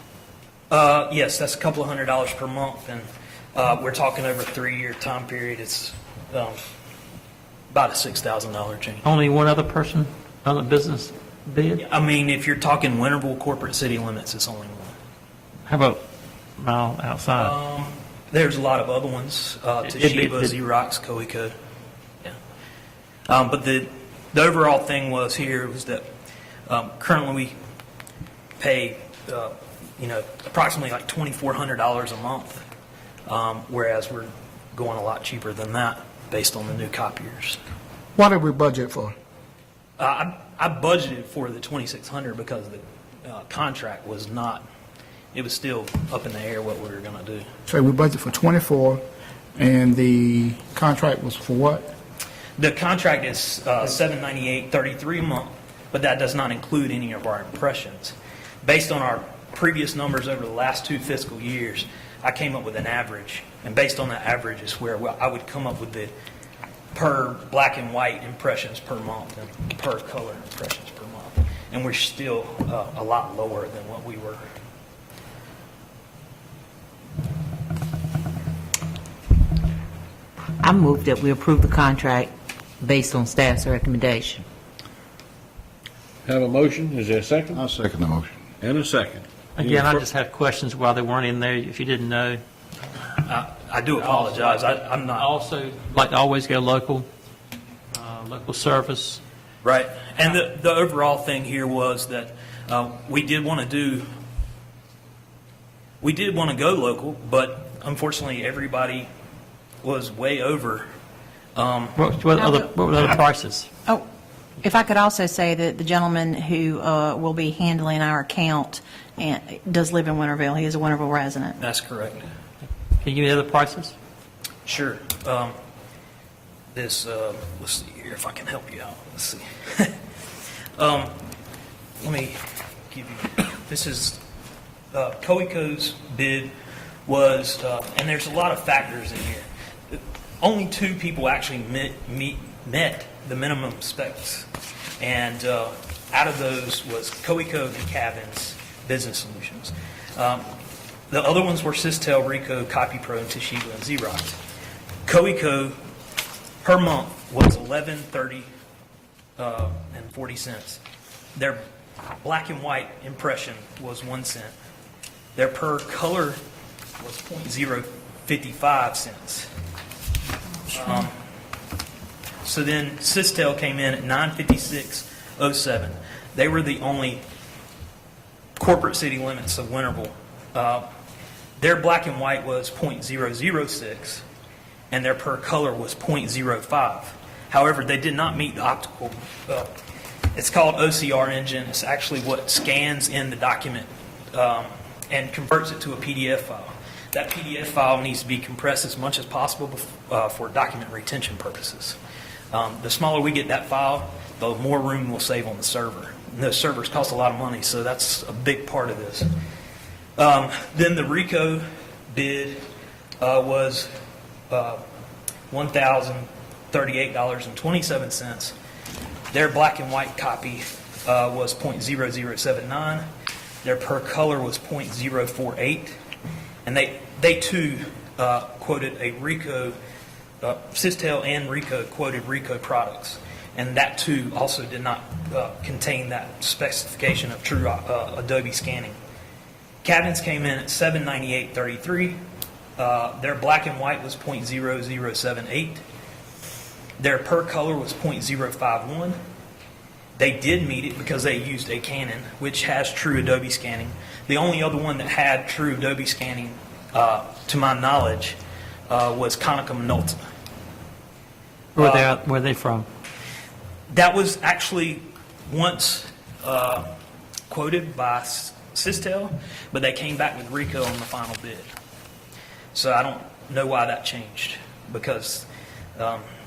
Yes, that's a couple of $100 per month, and we're talking over a 3-year time period. It's about a $6,000 change. Only one other person, other business bid? I mean, if you're talking Winterville corporate city limits, it's only one. How about mile outside? There's a lot of other ones, Toshiba, Xerox, Coeco. Yeah. But the overall thing was here was that currently we pay, approximately like $2,400 a month, whereas we're going a lot cheaper than that based on the new copiers. What did we budget for? I budgeted for the $2,600 because the contract was not. It was still up in the air what we were going to do. So we budgeted for 24, and the contract was for what? The contract is $798.33 a month, but that does not include any of our impressions. Based on our previous numbers over the last 2 fiscal years, I came up with an average, and based on that average is where I would come up with the per black and white impressions per month and per color impressions per month. And we're still a lot lower than what we were. I move that we approve the contract based on staff's recommendation. Have a motion, is there a second? I'll second the motion. And a second. Again, I just have questions while they weren't in there, if you didn't know. I do apologize. I'm I not. also like to always go local service. Right. And the overall thing here was that we did want to go local, but unfortunately everybody was way over. What were the other prices? Oh, if I could also say that the gentleman who will be handling our account does live in Winterville. He is a Winterville resident. That's correct. Can you give me the other prices? Sure. Let's see here if I can help you out. Let's see. Let me give you, this is, Coeco's bid was, and there's a lot of factors in here. Only 2 people actually met the minimum specs. And out of those was Coeco and Cavins Business Solutions. The other ones were Sistel, Ricoh, CopyPro, and Toshiba and Xerox. Coeco per month was $11.30 and 40 cents. Their black and white impression was 1 cent. Their per color was .055 cents. So then Sistel came in at $9.5607. They were the only corporate city limits of Winterville. Their black and white was .006, and their per color was .05. However, they did not meet the optical. It's called OCR engine. It's actually what scans in the document and converts it to a PDF file. That PDF file needs to be compressed as much as possible for document retention purposes. The smaller we get that file, the more room we'll save on the server. And those servers cost a lot of money, so that's a big part of this. Then the RICO bid was $1,038.27. Their black and white copy was .0079. Their per color was .048. And they too quoted a RICO, Sistel and RICO quoted RICO products. And that too also did not contain that specification of true Adobe scanning. Cabinets came in at $798.33. Their black and white was .0078. Their per color was .051. They did meet it because they used a Canon, which has true Adobe scanning. The only other one that had true Adobe scanning, to my knowledge, was Konica Minolta. Where are they from? That was actually once quoted by Sistel, but they came back with RICO on the final bid. So I don't know why that changed, because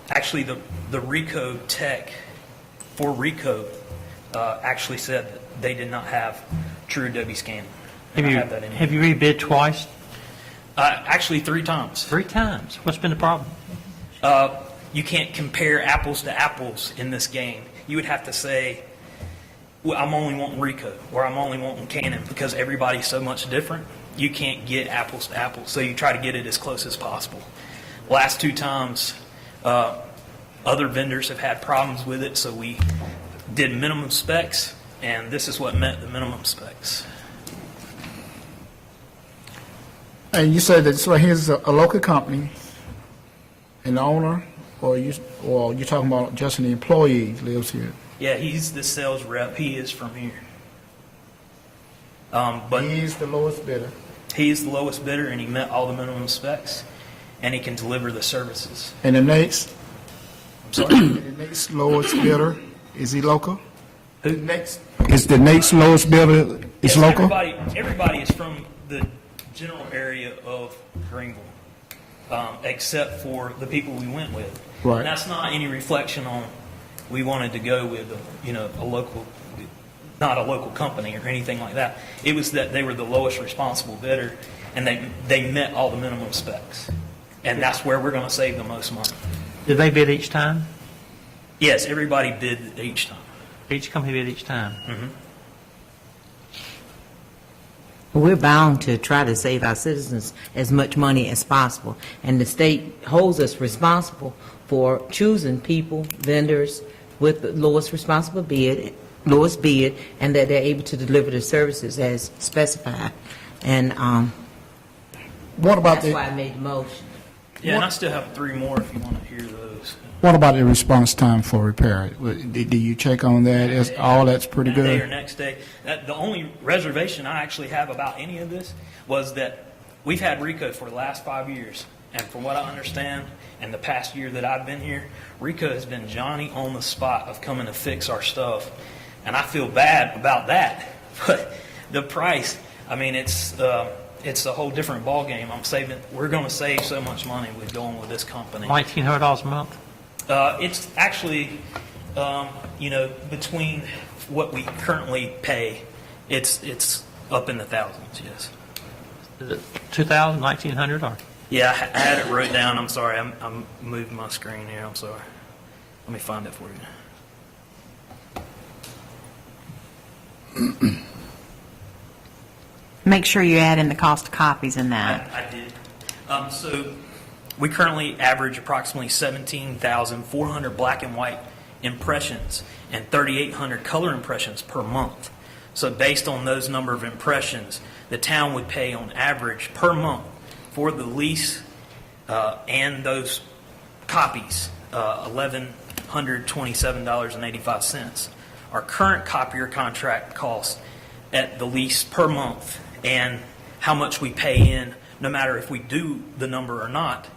actually the RICO tech for RICO actually said that they did not have true Adobe scanning. Have you rebid twice? Actually 3 times. 3 times? What's been the problem? You can't compare apples to apples in this game. You would have to say, well, I'm only wanting RICO, or I'm only wanting Canon, because everybody's so much different. You can't get apples to apples, so you try to get it as close as possible. Last 2 times, other vendors have had problems with it, so we did minimum specs, and this is what met the minimum specs. And you said that, so here's a local company, an owner, or you talking about just an employee lives here? Yeah, he's the sales rep. He is from here. But He's the lowest bidder. he is the lowest bidder, and he met all the minimum specs, and he can deliver the services. And the next, I'm sorry. the next lowest bidder, is he local? Who? Is the next lowest bidder is Yes, local? Everybody is from the general area of Greenville, except for the people we went with. Right. And that's not any reflection on, we wanted to go with a local, not a local company or anything like that. It was that they were the lowest responsible bidder, and they met all the minimum specs. And that's where we're going to save the most money. Did they bid each time? Yes, everybody bid each time. Each company bid each time? Mm-hmm. We're bound to try to save our citizens as much money as possible, and the state holds us responsible for choosing people, vendors with the lowest bid, and that they're able to deliver the services as specified. And What about that's why I made the motion. Yeah, and I still have 3 more if you want to hear those. What about the response time for repair? Do you check on that? All that's pretty That day or good? next day. The only reservation I actually have about any of this was that we've had RICO for the last 5 years. And from what I understand, in the past year that I've been here, RICO has been Johnny on the spot of coming to fix our stuff. And I feel bad about that. But the price, I mean, it's a whole different ballgame. We're going to save so much money with going with this company. $1,900 a month? It's actually, between what we currently pay, it's up in the thousands, yes. Is it $2,000, $1,900, or? Yeah, I had it wrote down. I'm sorry. I'm moving my screen here. I'm sorry. Let me find it for you. Make sure you add in the cost of copies in that. I did. So we currently average approximately 17,400 black and white impressions and 3,800 color impressions per month. So based on those number of impressions, the town would pay on average per month for the lease and those copies, $1,127.85. Our current copier contract costs at the lease per month and how much we pay in, no matter if we do the number or not,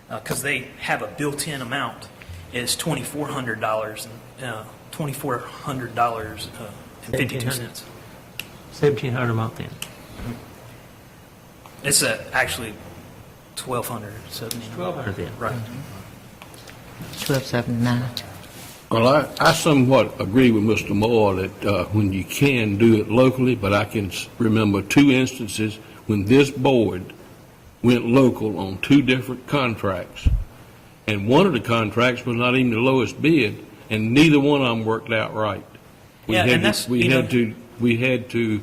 because they have a built-in amount, is $2,400 $2,400.52. $1,700 a month then. It's actually 1,279. 1,200. Right. 1279. Well, I somewhat agree with Mr. Moore that when you can do it locally, but I can remember 2 instances when this board went local on 2 different contracts. And one of the contracts was not even the lowest bid, and neither one of them worked out right. Yeah, and that's, we had to,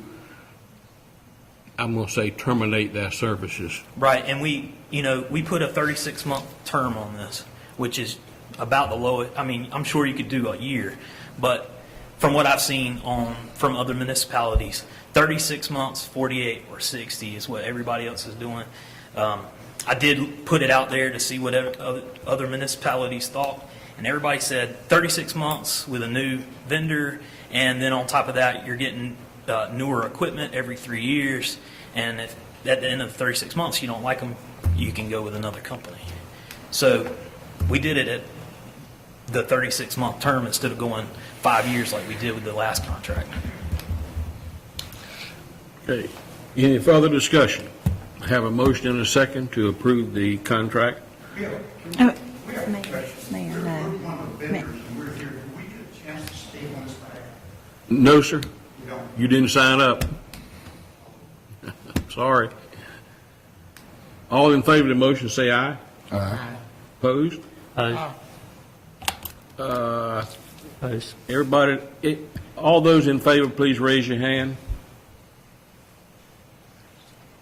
I'm going to say, terminate their services. Right, and we put a 36-month term on this, which is about the lowest. I mean, I'm sure you could do a year, but from what I've seen from other municipalities, 36 months, 48, or 60 is what everybody else is doing. I did put it out there to see what other municipalities thought, and everybody said 36 months with a new vendor, and then on top of that, you're getting newer equipment every 3 years, and if at the end of the 36 months you don't like them, you can go with another company. So we did it at the 36-month term instead of going 5 years like we did with the last contract. Okay. Any further discussion? Have a motion and a second to approve the contract. Mayor, no. No, sir. You didn't sign up. Sorry. All in favor of the motion, say aye. Aye. Opposed? Everybody, all those in favor, please raise your hand.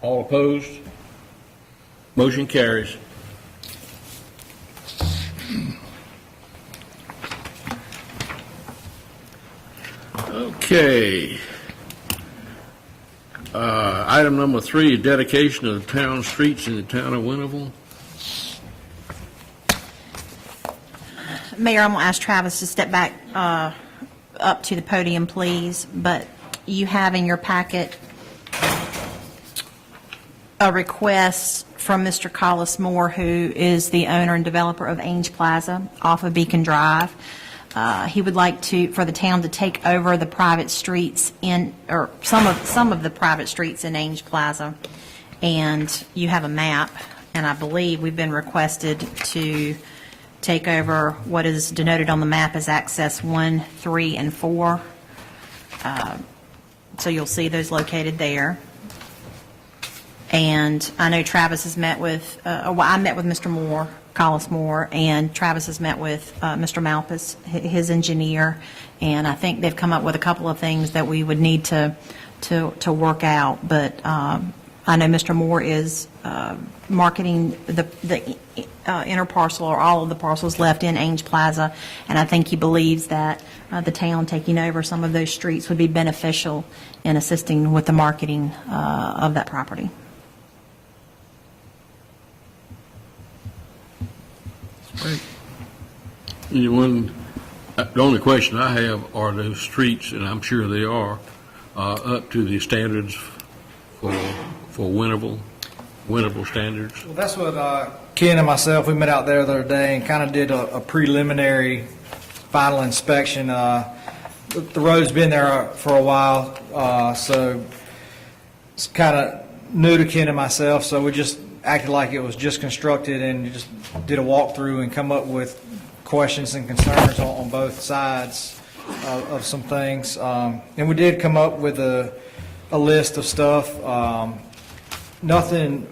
All opposed? Motion carries. Okay. Item number 3, dedication of the town streets in the town of Winterville. Mayor, I'm going to ask Travis to step back up to the podium, please. But you have in your packet a request from Mr. Collis Moore, who is the owner and developer of Ainge Plaza off of Beacon Drive. He would like for the town to take over the private streets or some of the private streets in Ainge Plaza. And you have a map, and I believe we've been requested to take over what is denoted on the map as access 1, 3, and 4. So you'll see those located there. And I know Travis has met with, I met with Mr. Moore, Collis Moore, and Travis has met with Mr. Malpas, his engineer, and I think they've come up with a couple of things that we would need to work out. But I know Mr. Moore is marketing the inner parcel or all of the parcels left in Ainge Plaza, and I think he believes that the town taking over some of those streets would be beneficial in assisting with the marketing of that property. The only question I have, are those streets, and I'm sure they are, up to the standards for Winterville standards? Well, that's what Ken and myself, we met out there the other day and kind of did a preliminary final inspection. The road's been there for a while, so it's kind of new to Ken and myself, so we just acted like it was just constructed and just did a walkthrough and come up with questions and concerns on both sides of some things. And we did come up with a list of stuff. Nothing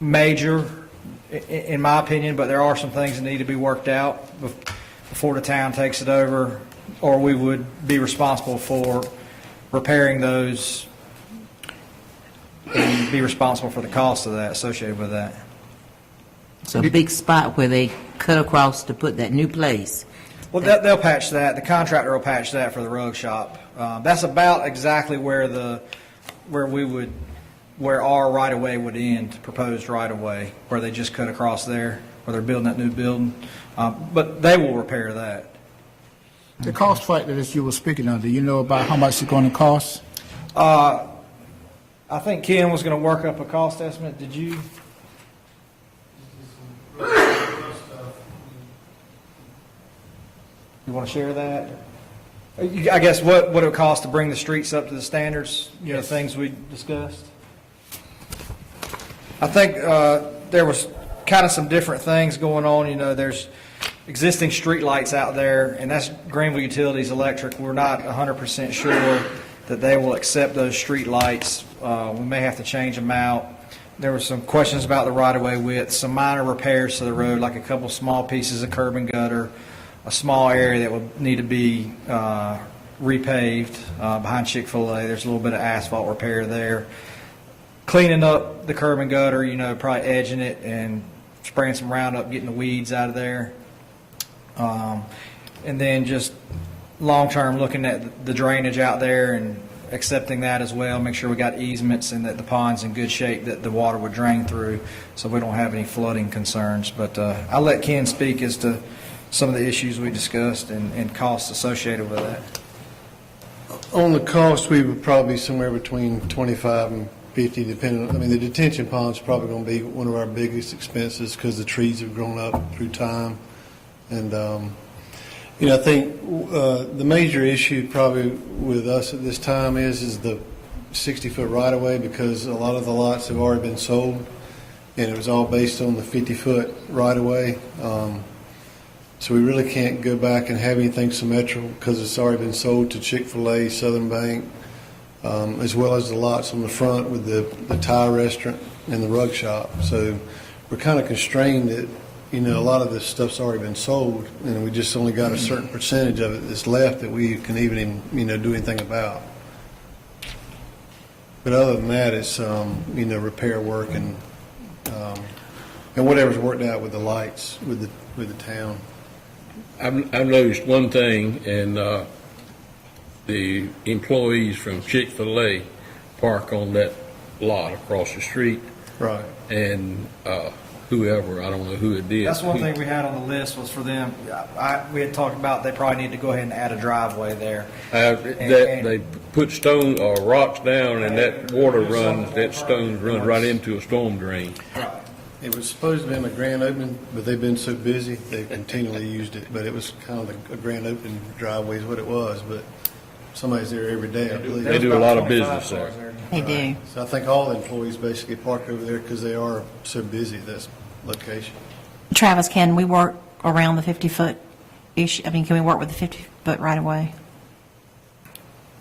major, in my opinion, but there are some things that need to be worked out before the town takes it over, or we would be responsible for repairing those and be responsible for the cost of that, associated with that. It's a big spot where they cut across to put that new place. Well, they'll patch that. The contractor will patch that for the rug shop. That's about exactly where our right-of-way would end, proposed right-of-way, where they just cut across there, where they're building that new building. But they will repair that. The cost factor that you were speaking of, do you know about how much it's going to cost? I think Ken was going to work up a cost estimate. Did you? You want to share that? I guess what it would cost to bring the streets up to the standards, things we discussed? I think there was kind of some different things going on. You know, there's existing street lights out there, and that's Greenville Utilities Electric. We're not 100% sure that they will accept those street lights. We may have to change them out. There were some questions about the right-of-way width, some minor repairs to the road, like a couple small pieces of curb and gutter, a small area that would need to be repaved behind Chick-fil-A. There's a little bit of asphalt repair there. Cleaning up the curb and gutter, you know, probably edging it and spraying some Roundup, getting the weeds out of there. And then just long-term looking at the drainage out there and accepting that as well, make sure we got easements and that the pond's in good shape that the water would drain through so we don't have any flooding concerns. But I'll let Ken speak as to some of the issues we discussed and costs associated with that. On the cost, we would probably be somewhere between 25 and 50, depending on, I mean, the detention pond's probably going to be one of our biggest expenses because the trees have grown up through time. And, you know, I think the major issue probably with us at this time is the 60-foot right-of-way, because a lot of the lots have already been sold, and it was all based on the 50-foot right-of-way. So we really can't go back and have anything symmetrical because it's already been sold to Chick-fil-A, Southern Bank, as well as the lots on the front with the Thai restaurant and the rug shop. So we're kind of constrained that, you know, a lot of this stuff's already been sold, and we just only got a certain percentage of it that's left that we can even, you know, do anything about. But other than that, it's, you know, repair work and whatever's worked out with the lights with the town. I've noticed one thing, and the employees from Chick-fil-A park on that lot across the street. Right. And whoever, I don't know who it is. That's one thing we had on the list was for them. We had talked about they probably need to go ahead and add a driveway there. They put stone or rocks down, and that water runs, that stones run right into a storm drain. It was supposed to be a grand opening, but they've been so busy, they've continually used it. But it was kind of a grand opening driveway is what it was, but somebody's there every day, I believe. They do a lot of business there. They do. So I think all the employees basically park over there because they are so busy at this location. Travis, can we work around the 50-foot issue? I mean, can we work with the 50-foot right away?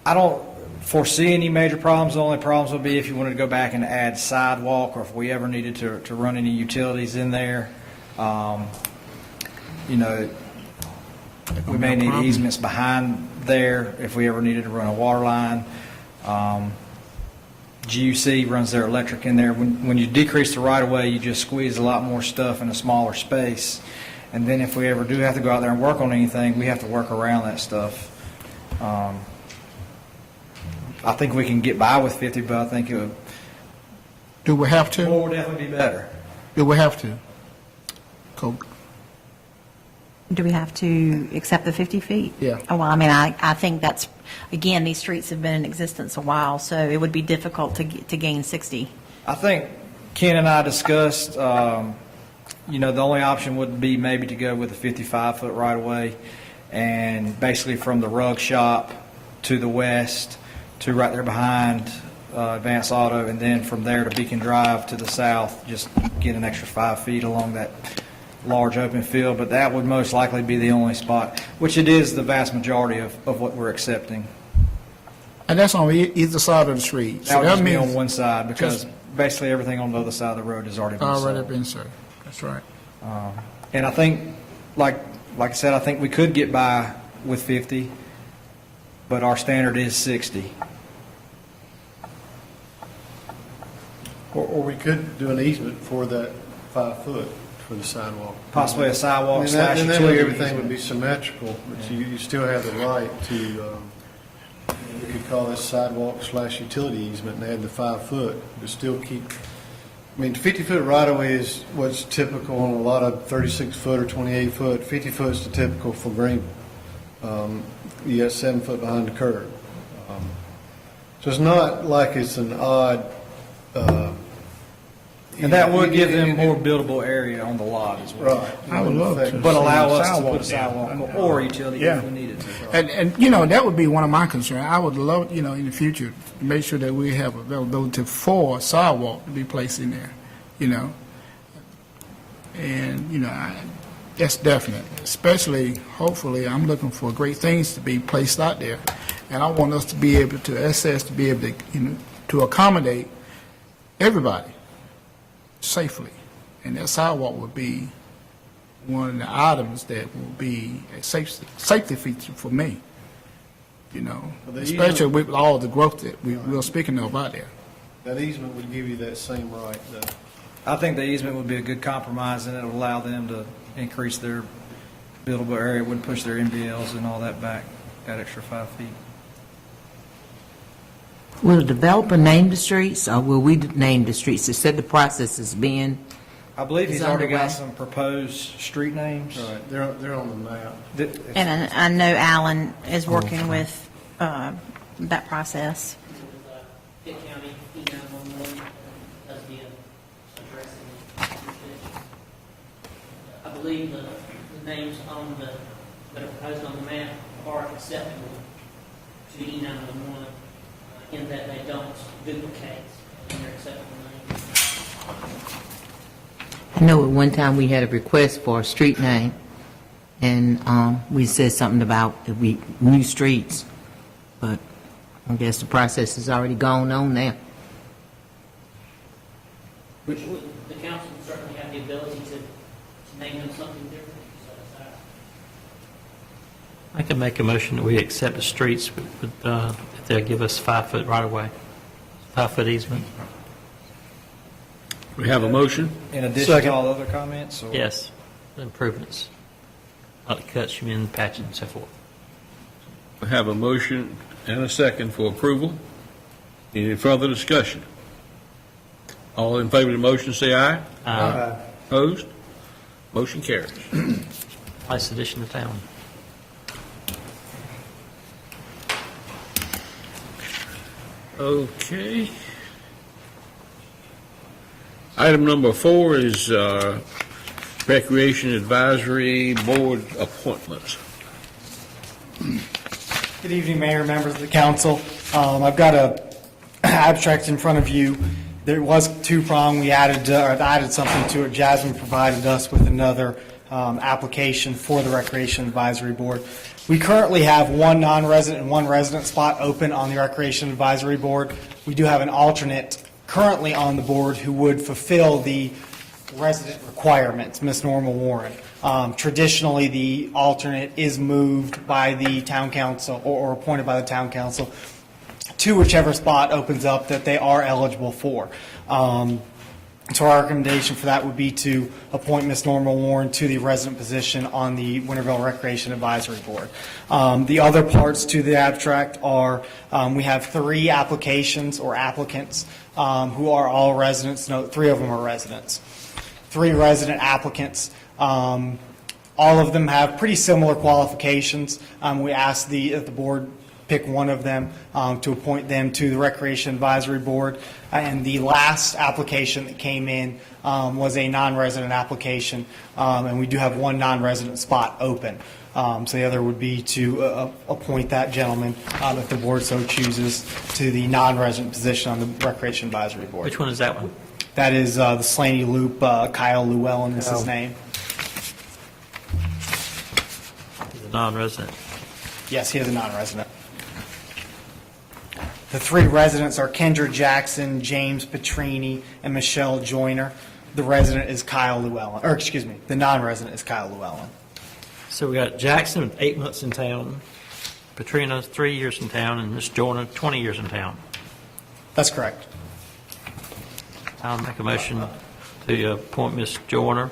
I don't foresee any major problems. The only problems would be if you wanted to go back and add sidewalk, or if we ever needed to run any utilities in there. You know, we may need easements behind there if we ever needed to run a water line. GUC runs their electric in there. When you decrease the right-of-way, you just squeeze a lot more stuff in a smaller space. And then if we ever do have to go out there and work on anything, we have to work around that stuff. I think we can get by with 50, but I think it would. Do we have to? More would definitely be better. Do we have to? Coke. Do we have to accept the 50 feet? Yeah. Oh, well, I mean, I think that's, again, these streets have been in existence a while, so it would be difficult to gain 60. I think Ken and I discussed, you know, the only option would be maybe to go with a 55-foot right-of-way, and basically from the rug shop to the west to right there behind Advanced Auto, and then from there to Beacon Drive to the south, just get an extra 5 feet along that large open field. But that would most likely be the only spot, which it is the vast majority of what we're accepting. And that's on either side of the street. That would just be on one side, because basically everything on the other side of the road has already been sold. Already been sold. That's right. And I think, like I said, I think we could get by with 50, but our standard is 60. Or we could do an easement for that 5 foot for the sidewalk. Possibly a sidewalk And slash then utility everything easement. would be symmetrical, but you still have the right to, we could call this sidewalk slash utility easement and add the 5 foot, but still keep, I mean, 50-foot right-of-way is what's typical on a lot of 36-foot or 28-foot. 50 foot is the typical for Greenville. You got 7 foot behind the curb. So it's not like it's an odd. And that would give them more buildable area on the lot as well. Right. I would love to. But allow us to Sidewalk put a sidewalk or utility Yeah. if we needed to. And you know, that would be one of my concerns. I would love, you know, in the future, to make sure that we have availability for sidewalk to be placed in there. you know. And, you know, that's definite, especially, hopefully, I'm looking for great things to be placed out there. And I want us to be able to access, to be able to, you know, to accommodate everybody safely. And that sidewalk would be one of the items that will be a safety feature for me, you know, especially with all the growth that we're speaking of out there. That easement would give you that same right, though. I think the easement would be a good compromise, and it would allow them to increase their buildable area, it wouldn't push their MBLs and all that back, that extra 5 feet. Will the developer name the streets, or will we name the streets? It said the process is being, I believe he's It's already underway. got some proposed street names. Right, they're on the map. And I know Alan is working with that process. Pitt County, E911, as the addressing. I believe the names on that are proposed on the map are acceptable to E911 in that they don't duplicate in their acceptable names. I know at one time we had a request for a street name, and we said something about if we new streets, but I guess the process has already gone on now. The council would certainly have the ability to name them something different. I can make a motion that we accept the streets if they'll give us 5 foot right away, 5 foot easement. We have a motion. In addition to all other comments? Or? Yes, improvements, like the cuts, you mean patching and so forth. We have a motion and a second for approval. Any further discussion? All in favor of the motion, say aye. Aye. Opposed? Motion carries. Nice addition to town. Okay. Item number 4 is Recreation Advisory Board appointments. Good evening, Mayor, members of the council. I've got a abstract in front of you. There was two-prong. We added something to it. Jasmine provided us with another application for the Recreation Advisory Board. We currently have one non-resident and one resident spot open on the Recreation Advisory Board. We do have an alternate currently on the board who would fulfill the resident requirements, Ms. Norma Warren. Traditionally, the alternate is moved by the town council or appointed by the town council to whichever spot opens up that they are eligible for. So our recommendation for that would be to appoint Ms. Norma Warren to the resident position on the Winterville Recreation Advisory Board. The other parts to the abstract are we have 3 applications or applicants who are all residents. No, 3 of them are residents. 3 resident applicants. All of them have pretty similar qualifications. We asked the board pick one of them to appoint them to the Recreation Advisory Board. And the last application that came in was a non-resident application, and we do have one non-resident spot open. So the other would be to appoint that gentleman, if the board so chooses, to the non-resident position on the Recreation Advisory Board. Which one is that one? That is the Slaney Loop, Kyle Llewellyn is his name. He's a non-resident. Yes, he is a non-resident. The 3 residents are Kendra Jackson, James Petrini, and Michelle Joyner. The resident is Kyle Llewellyn, or excuse me, the non-resident is Kyle Llewellyn. So we got Jackson with 8 months in town, Petrino 3 years in town, and Miss Joyner 20 years in town. That's correct. I'll make a motion to appoint Miss Joyner.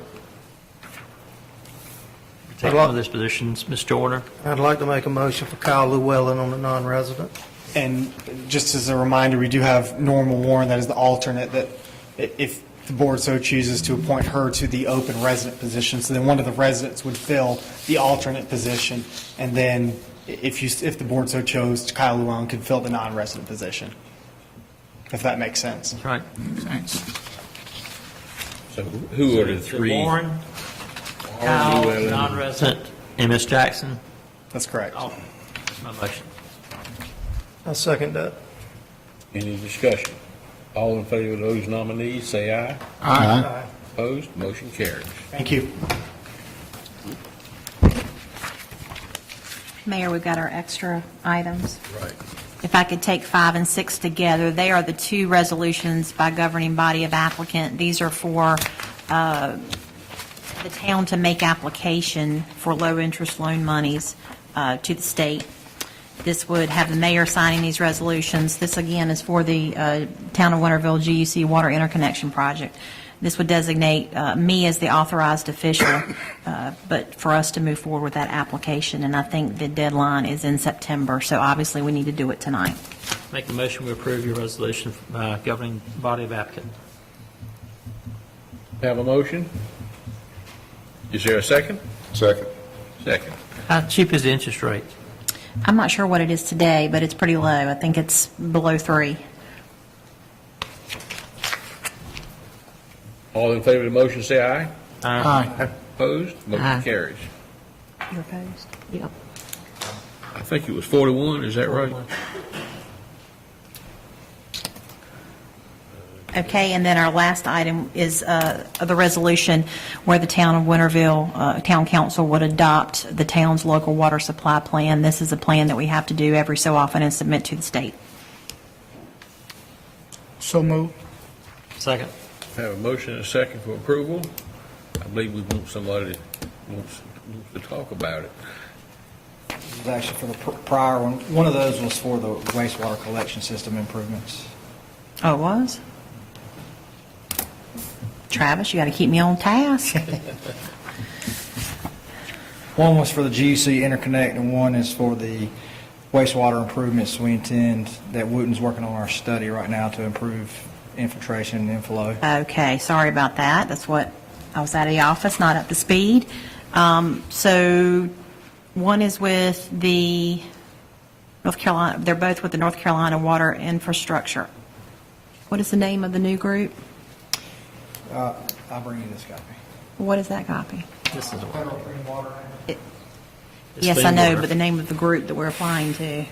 Take one of these positions, Miss Joyner. I'd like to make a motion for Kyle Llewellyn on the non-resident. And just as a reminder, we do have Norma Warren, that is the alternate, that if the board so chooses to appoint her to the open resident position, so then one of the residents would fill the alternate position, and then if the board so chose, Kyle Llewellyn could fill the non-resident position, if that makes sense. That's right. Thanks. So who are the 3? Warren, Kyle, Llewellyn. non-resident, and Miss Jackson. That's correct. Oh, that's my motion. I second that. Any discussion? All in favor of those nominees, say aye. Aye. Opposed? Motion carries. Thank you. Mayor, we've got our extra items. Right. If I could take 5 and 6 together, they are the two resolutions by governing body of applicant. These are for the town to make application for low-interest loan monies to the state. This would have the mayor signing these resolutions. This, again, is for the Town of Winterville GUC Water Interconnection Project. This would designate me as the authorized official, but for us to move forward with that application, and I think the deadline is in September, so obviously we need to do it tonight. Make a motion, we approve your resolution governing body of applicant. Have a motion? Is there a second? Second. Second. How cheap is the interest rate? I'm not sure what it is today, but it's pretty low. I think it's below 3. All in favor of the motion, say aye. Aye. Opposed? Motion Aye. carries. You're opposed? Yep. I think it was 41, is that right? Okay, and then our last item is the resolution where the town of Winterville, Town Council would adopt the town's local water supply plan. This is a plan that we have to do every so often and submit to the state. So moved. Second. Have a motion and a second for approval. I believe we want somebody that wants to talk about it. This is actually for the prior one. One of those was for the wastewater collection system improvements. Oh, it was? Travis, you got to keep me on task. One was for the GUC interconnect, and one is for the wastewater improvements. We intend that Wooten's working on our study right now to improve infiltration and inflow. Okay, sorry about that. That's what, I was out of the office, not up to speed. So one is with the North Carolina, they're both with the North Carolina Water Infrastructure. What is the name of the new group? I'll bring you this copy. What is that copy? This is the Federal Clean Water. It's Yes, I clean know, water. but the name of the group that we're applying to.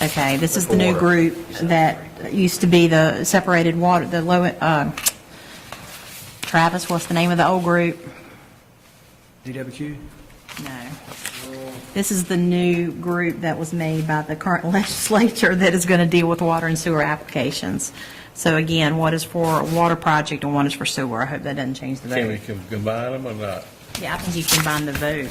Okay, this is the new group that used to be the separated water, the low, Travis, what's the name of the old group? DWQ? No. This is the new group that was made by the current legislature that is going to deal with water and sewer applications. So again, one is for a water project and one is for sewer. I hope that doesn't change the Can we vote. combine them or not? Yeah, I think you combine the vote.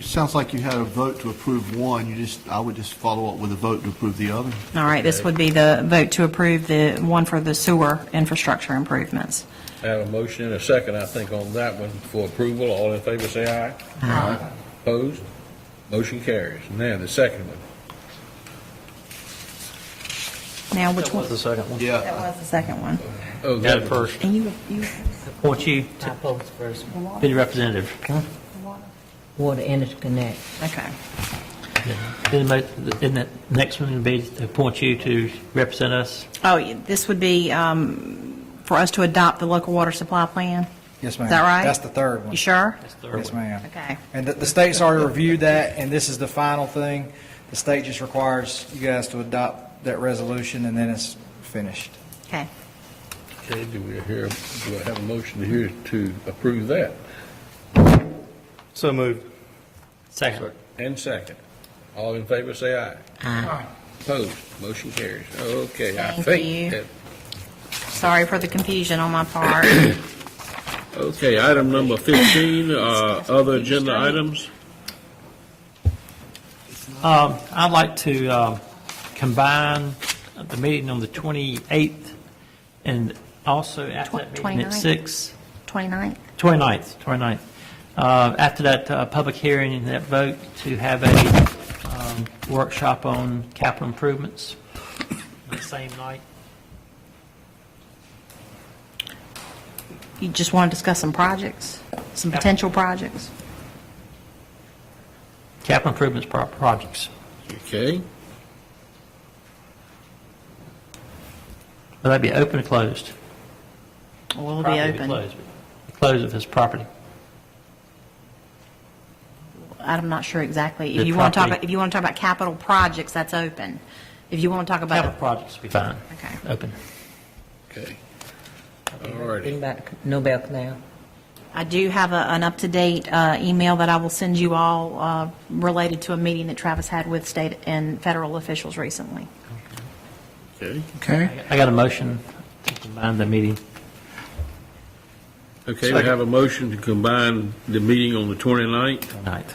Sounds like you had a vote to approve one, I would just follow up with a vote to approve the other. All right, this would be the vote to approve the one for the sewer infrastructure improvements. I have a motion and a second, I think, on that one for approval. All in favor, say aye. Aye. Opposed? Motion carries. Now, the second one. Now, which That one? was the second one. Yeah. That was the second one. Oh, Got it that- first. And you, Appoint you to be the representative. Water interconnect. okay. Then the next one would be to appoint you to represent us. Oh, this would be for us to adopt the local water supply plan? Yes, ma'am. Is that right? That's the third one. You sure? That's the third Yes, one. ma'am. Okay. And the state's already reviewed that, and this is the final thing. The state just requires you guys to adopt that resolution, and then it's finished. Okay. Okay, do I have a motion here to approve that? So moved. Second. And second. All in favor, say aye. Aye. Opposed? Motion carries. Okay, I Thank think you. that, Sorry for the confusion on my part. okay, item number 15, other agenda items. I'd like to combine the meeting on the 28th and also after that meeting at 29th. 6. 29th? 29th. After that public hearing and that vote, to have a workshop on capital improvements the same night. You just want to discuss some projects, some potential projects? Capital improvements projects. Okay, Will that be open or closed? Or will it be Probably open? Closed. Closed if it's property. I'm not sure exactly. The If you want to talk, property- if you want to talk about capital projects, that's open. If you want to talk about. Capital projects will be fine. Okay. Open. Okay. Anything about Nobel Canal? I do have an up-to-date email that I will send you all related to a meeting that Travis had with state and federal officials recently. Okay. Okay? I got a motion to combine the meeting. Okay, we have a motion to combine the meeting on the 29th. Tonight.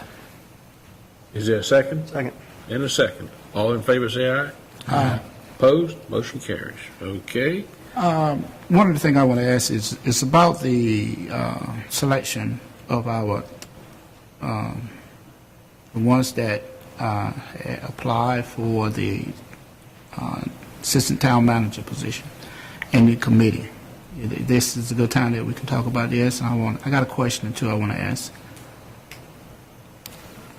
Is there a second? Second. And a second. All in favor, say aye. Aye. Opposed? Motion carries. Okay. One of the things I want to ask is about the selection of our, the ones that apply for the assistant town manager position in the committee. This is a good time that we can talk about this, and I got a question or two I want to ask.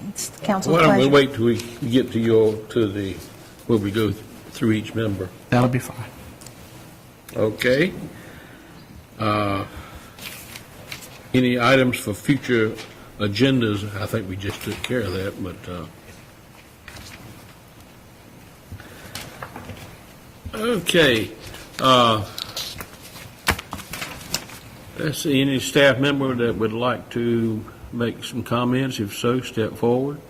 It's the council's Why don't we pleasure. wait till we get to where we go through each member? That'll be fine. Okay. Any items for future agendas? I think we just took care of that, but, okay. Let's see, any staff member that would like to make some comments? If so, step forward.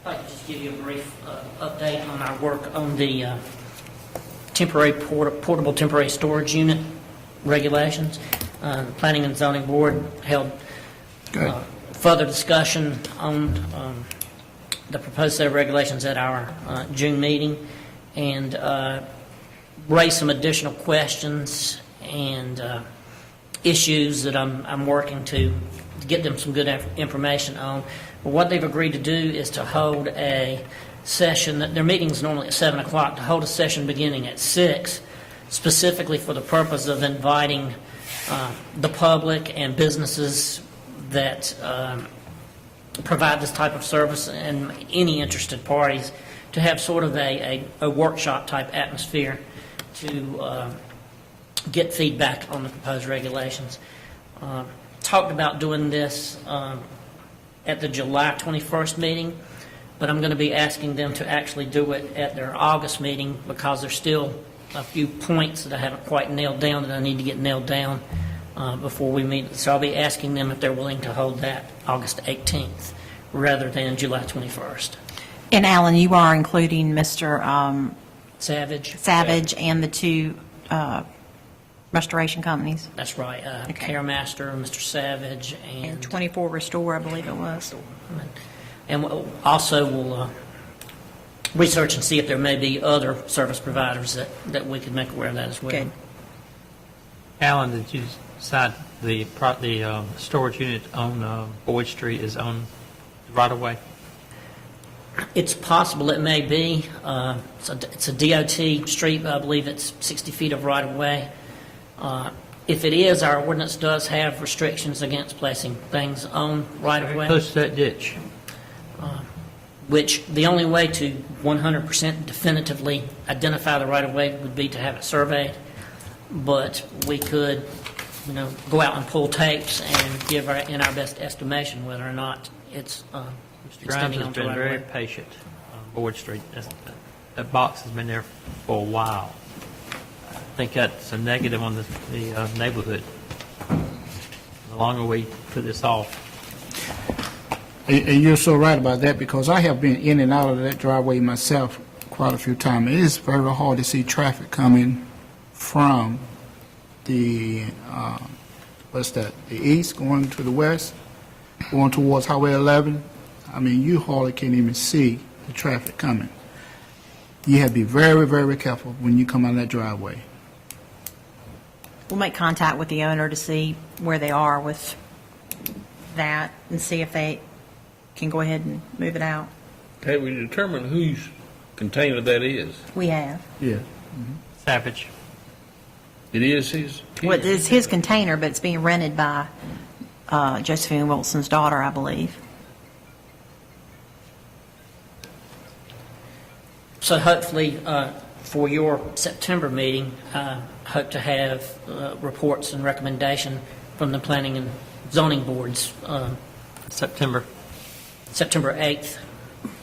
I'd like to just give you a brief update on our work on the temporary portable temporary storage unit regulations. The Planning and Zoning Board held further discussion on the proposed set of regulations at our June meeting, and raised some additional questions and issues that I'm working to get them some good information on. But what they've agreed to do is to hold a session, their meeting's normally at 7 o'clock, to hold a session beginning at 6, specifically for the purpose of inviting the public and businesses that provide this type of service and any interested parties to have sort of a workshop type atmosphere to get feedback on the proposed regulations. Talked about doing this at the July 21st meeting, but I'm going to be asking them to actually do it at their August meeting because there's still a few points that I haven't quite nailed down that I need to get nailed down before we meet. So I'll be asking them if they're willing to hold that August 18th rather than July 21st. And Alan, you are including Mr. Savage and the two restoration companies? That's right. Caremaster, Mr. Savage, and 24 Restore, I believe it was. And also we'll research and see if there may be other service providers that we could make aware of that as well. Good. Alan, did you decide the storage unit on Boyd Street is on the right-of-way? It's possible it may be. It's a DOT street, but I believe it's 60 feet of right-of-way. If it is, our ordinance does have restrictions against placing things on right-of-way. Close to that ditch. Which the only way to 100% definitively identify the right-of-way would be to have it surveyed. But we could, go out and pull tapes and give in our best estimation whether or not it's Mr. Grimes extending has onto been very right-of-way. patient on Boyd Street. That box has been there for a while. I think that's a negative on the neighborhood. The longer we put this off. And you're so right about that, because I have been in and out of that driveway myself quite a few times. It is very hard to see traffic coming from the, the east going to the west, going towards Highway 11. I mean, you hardly can't even see the traffic coming. You have to be very, very careful when you come out of that driveway. We'll make contact with the owner to see where they are with that and see if they can go ahead and move it out. Have we determined whose container that is? We have. Yeah. Savage. It is his? Well, it's his container, but it's being rented by Josephine Wilson's daughter, I believe. So hopefully, for your September meeting, hope to have reports and recommendation from the Planning and Zoning Board's September. September 8th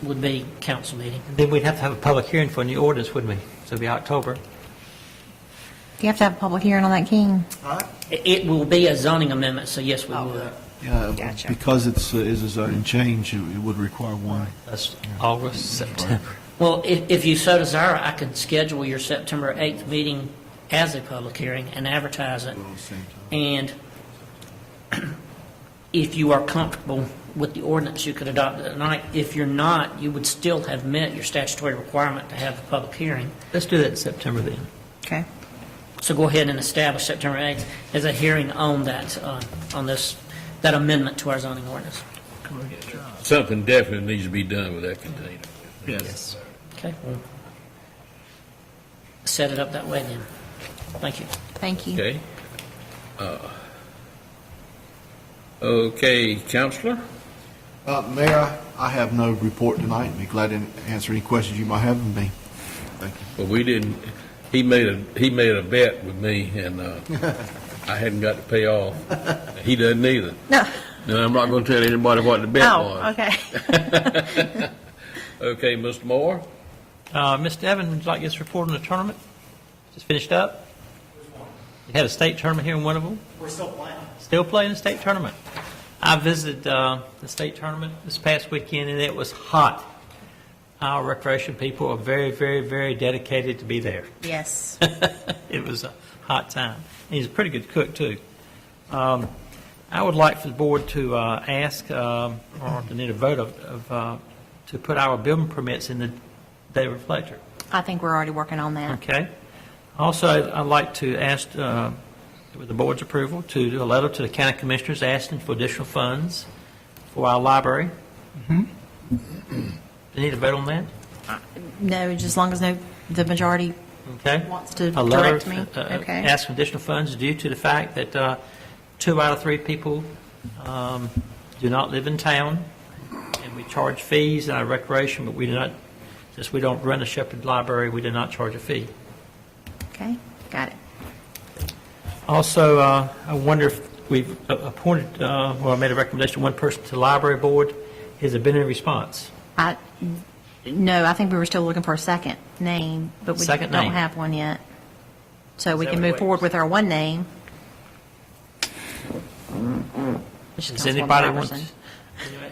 would be council meeting. And then we'd have to have a public hearing for a new ordinance, wouldn't we? So it'd be October. Do you have to have a public hearing on that, King? It will be a zoning amendment, so yes, we would. Yeah, Gotcha. because is a zoning change, it would require one. That's August, September. Well, if you so desire, I could schedule your September 8th meeting as a public hearing and advertise it. And if you are comfortable with the ordinance, you could adopt it tonight. If you're not, you would still have met your statutory requirement to have a public hearing. Let's do that in September then. Okay. So go ahead and establish September 8th as a hearing on that, that amendment to our zoning ordinance. Something definitely needs to be done with that container. Yes. Okay? We'll set it up that way then. Thank you. Thank you. Okay. Okay, Counselor? Mayor, I have no report tonight. Be glad to answer any questions you might have of me. Thank you. Well, we didn't, he made a bet with me, and I hadn't got to pay off. He doesn't either. No. And I'm not going to tell anybody what the bet Oh, was. okay. Okay, Mr. Moore? Mr. Evans, would you like to get us report on the tournament? Just finished up? You had a state tournament here in Winterville? We're still playing. Still playing the state tournament. I visited the state tournament this past weekend, and it was hot. Our recreation people are very, very, very dedicated to be there. Yes. It was a hot time. And he's a pretty good cook, too. I would like for the board to ask, or to need a vote of to put our building permits in the day reflector. I think we're already working on that. Okay. Also, I'd like to ask, with the board's approval, to do a letter to the county commissioners asking for additional funds for our library. Do you need a vote on that? No, just as long as the majority Okay. wants to A letter, direct me. Okay. asking for additional funds due to the fact that 2 out of 3 people do not live in town, and we charge fees in our recreation, but we do not, since we don't run a Shepherd Library, we do not charge a fee. Okay, got it. Also, I wonder if we've appointed, I made a recommendation to one person to the library board. Has there been any response? No, I think we were still looking for a second name, but we Second don't name. have one yet. So we that can what move it forward with our one name. Which is Does Councilwoman anybody want, Robertson.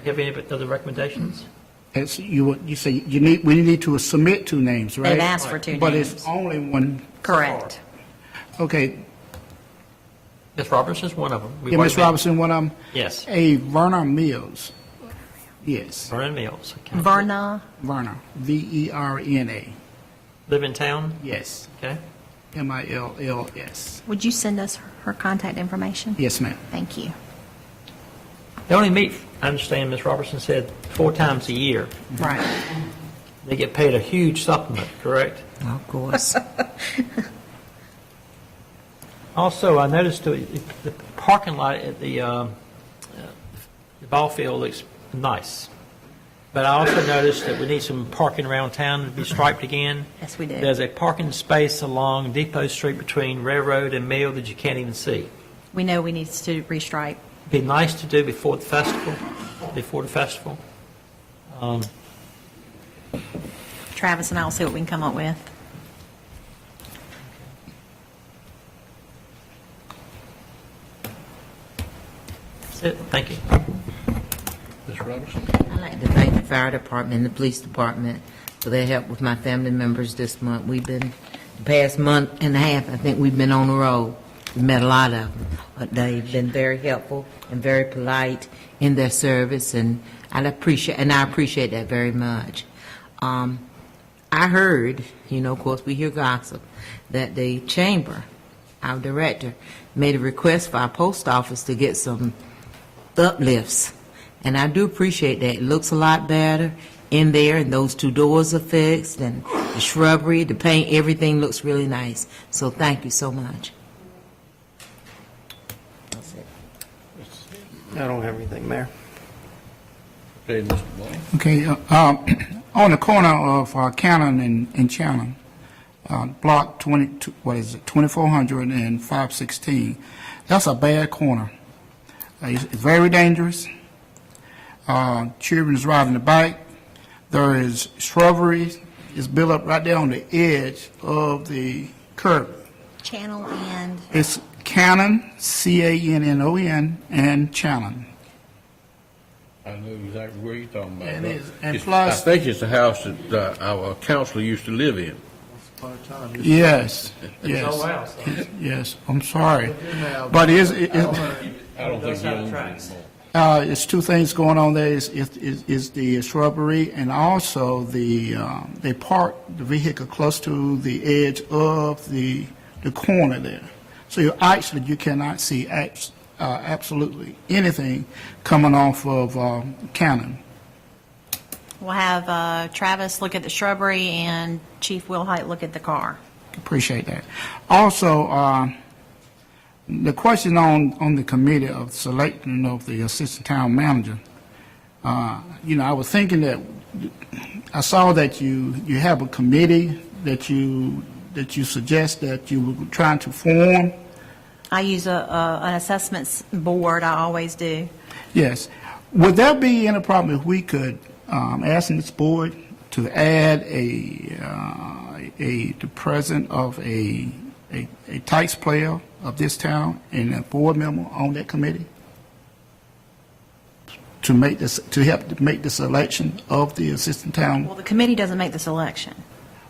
have any other recommendations? It's, you say we need to submit 2 names, right? They've asked for 2 But names. it's only one. Correct. Okay, Ms. Robertson's one of them. We yeah, already Ms. met- Robinson, one of them. Yes. A Verna Mills. Yes, Vernon Mills. Okay. Verna, Verna, Verna. Live in town? Yes, Okay. Mills. would you send us her contact information? Yes, ma'am. Thank you. They only meet, I understand Ms. Robertson said, 4 times a year. Right. They get paid a huge supplement, correct? Of course. Also, I noticed the parking lot at the ball field looks nice. But I also noticed that we need some parking around town to be striped again. Yes, we do. There's a parking space along Depot Street between Railroad and Mill that you can't even see. We know we need to restripe. Be nice to do before the festival. Travis and I will see what we can come up with. That's it. Thank you. Ms. Robinson? I'd like to thank the fire department and the police department for their help with my family members this month. We've been, the past month and a half, I think we've been on the road. We met a lot of them, but they've been very helpful and very polite in their service, and I appreciate that very much. I heard, of course, we hear gossip, that the chamber, our director, made a request for our post office to get some uplifts, and I do appreciate that. It looks a lot better in there, and those 2 doors are fixed, and the shrubbery, the paint, everything looks really nice. So thank you so much. That's it. I don't have anything, Mayor. Okay, Mr. Moore? Okay, on the corner of Cannon and Channon, block 2400 and 516, that's a bad corner. It's very dangerous. Children is riding the bike. There is shrubbery. It's built up right there on the edge of the curb. Channel and, It's Cannon, C-A-N-N-O-N, and Channon. I know exactly where you're talking about. It is, and It's- plus- I think it's the house that our counselor used to live in. Yes, It's yes. old house, though. Yes, I'm sorry. But it is, I don't think Those he are the owns it tracks. anymore. it's two things going on there. Is the shrubbery, and also they park the vehicle close to the edge of the corner there. So you cannot see absolutely anything coming off of Cannon. we'll have Travis look at the shrubbery and Chief Wilhite look at the car. Appreciate that. Also, the question on the committee of selecting of the assistant town manager, I was thinking that, I saw that you have a committee that you suggest that you were trying to form. I use an assessments board, I always do. Yes. Would there be any problem if we could ask this board to add the president of a Tykes player of this town and a board member on that committee to help make the selection of the assistant town? Well, the committee doesn't make the selection.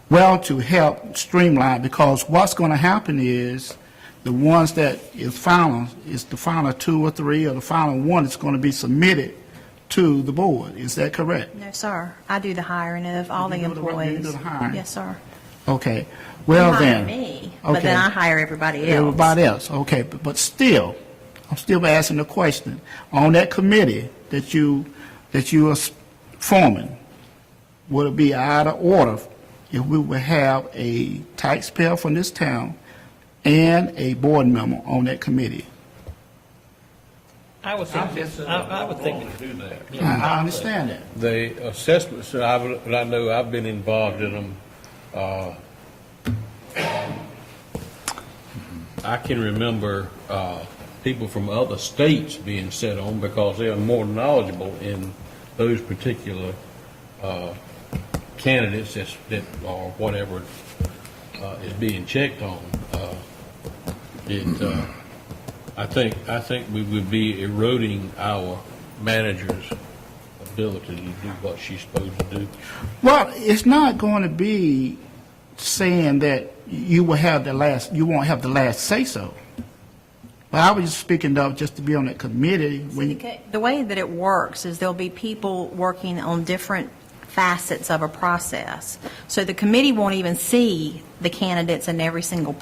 Well, to help streamline, because what's going to happen is the ones that is the final 2 or 3 or the final one is going to be submitted to the board. Is that correct? No, sir. I do the hiring of all the You do the- you employees. do the hiring? Yes, sir. Okay. Well, You then. hire me, but Okay. then I hire everybody else. Everybody else, okay, but still, I'm still asking the question, on that committee that you are forming, would it be out of order if we would have a taxpayer from this town and a board member on that committee? I would think, I would think. Do that. I understand that. The assessments that I know I've been involved in them, I can remember people from other states being set on because they are more knowledgeable in those particular candidates that or whatever is being checked on. I think we would be eroding our manager's ability to do what she's supposed to do. Well, it's not going to be saying that you won't have the last say-so. But I was just speaking of just to be on that committee when you, The way that it works is there'll be people working on different facets of a process. So the committee won't even see the candidates in every single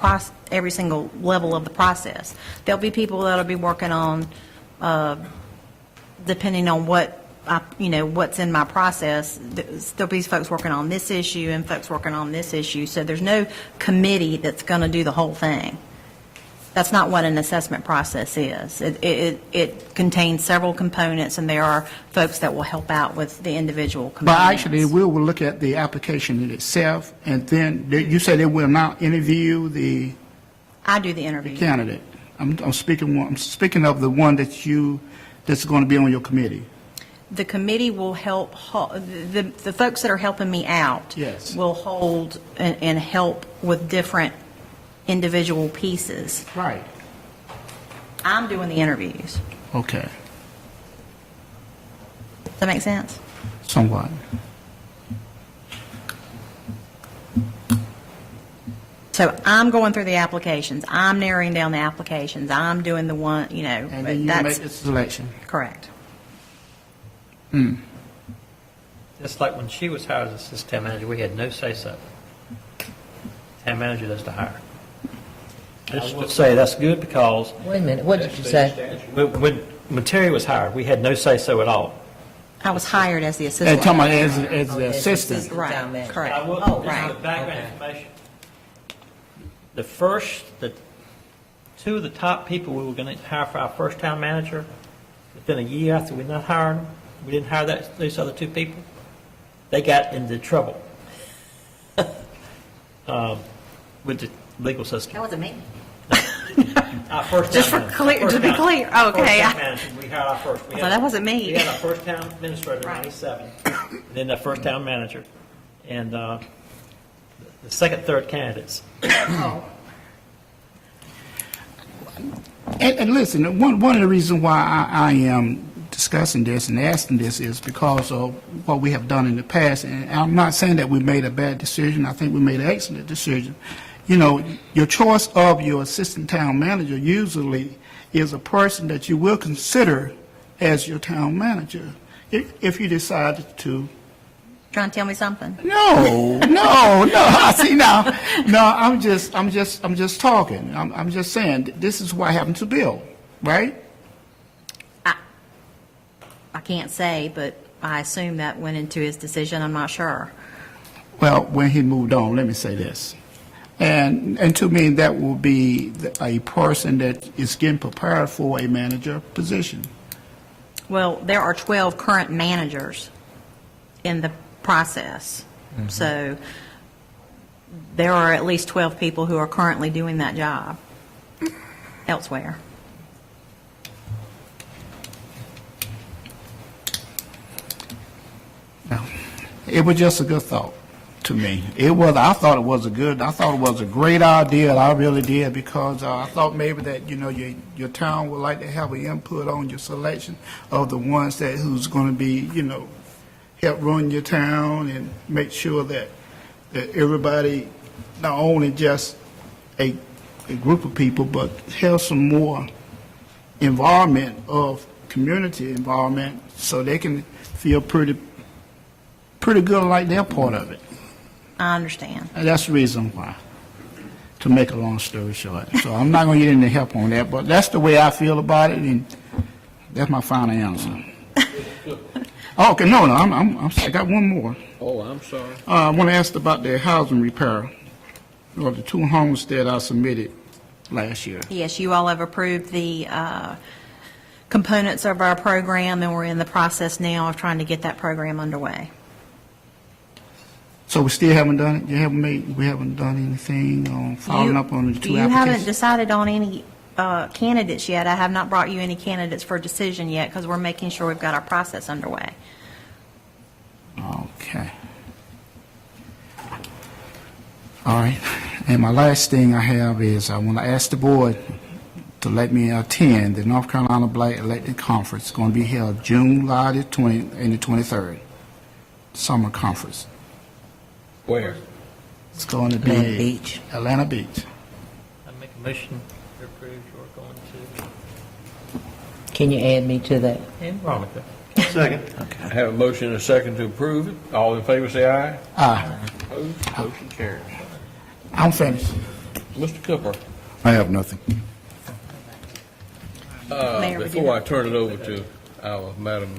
level of the process. There'll be people that'll be working on, depending on what's in my process, there'll be folks working on this issue and folks working on this issue. So there's no committee that's going to do the whole thing. That's not what an assessment process is. It contains several components, and there are folks that will help out with the individual but components. actually we will look at the application in itself, and then you say they will not interview the I do the interview. candidate. I'm speaking of the one that's going to be on your committee. The committee will help, the folks that are helping me out Yes. will hold and help with different individual pieces. Right. I'm doing the interviews. Okay. Does that make sense? Somewhat. So I'm going through the applications. I'm narrowing down the applications. I'm doing the one, And then you that's make the selection. correct. Just like when she was hired as assistant town manager, we had no say-so. Town manager does the hire. I would say that's good because Wait a minute, what did you say? when Terry was hired, we had no say-so at all. I was hired as the And assistant. talking about as the assistant. Town Right, manager. correct. I will, Oh, this is right. the background information. The two of the top people we were going to hire for our first town manager, within a year after we not hired them, we didn't hire those other 2 people, they got into trouble with the legal system. That wasn't me. Our first Just town for manager. clear, First to be town- clear, first okay. town manager. We hired our first. We So had- that wasn't me. We had our first town administrator in Right. '97, and then the first town manager, and the second, third candidates. And listen, one of the reasons why I am discussing this and asking this is because of what we have done in the past. And I'm not saying that we made a bad decision. I think we made an excellent decision. You know, your choice of your assistant town manager usually is a person that you will consider as your town manager if you decided to. Trying to tell me something? No. I see now. No, I'm just talking. I'm just saying this is what happened to Bill, right? I can't say, but I assume that went into his decision. I'm not sure. Well, when he moved on, let me say this. And to me, that will be a person that is getting prepared for a manager position. Well, there are 12 current managers in the process. So there are at least 12 people who are currently doing that job elsewhere. It was just a good thought to me. I thought it was a great idea. I really did, because I thought maybe that, you know, your town would like to have an input on your selection of the ones who's going to be, you know, help run your town and make sure that everybody, not only just a group of people, but have some more involvement of community involvement, so they can feel pretty good like they're part of it. I understand. And that's the reason why, to make a long story short. So I'm not going to get into help on that, but that's the way I feel about it, and that's my final answer. Okay, no, I got one more. Oh, I'm sorry. I want to ask about the housing repair, or the 2 homes that I submitted last year. Yes, you all have approved the components of our program, and we're in the process now of trying to get that program underway. So we still haven't done it? We haven't done anything on following up on the 2 You haven't applications? decided on any candidates yet. I have not brought you any candidates for decision yet, because we're making sure we've got our process underway. Okay. All right. And my last thing I have is I want to ask the board to let me attend the North Carolina Black Elected Conference. It's going to be held July the 20th and the 23rd, summer conference. Where? It's going to be Atlanta Beach. Atlanta Beach. I make a motion to approve your going to. Can you add me to that? And Veronica. Second. I have a motion and a second to approve it. All in favor, say aye. Aye. Opposed? Motion carries. I'm finished. Mr. Cooper, I have nothing. Mayor, would you before I turn it over to our Madam,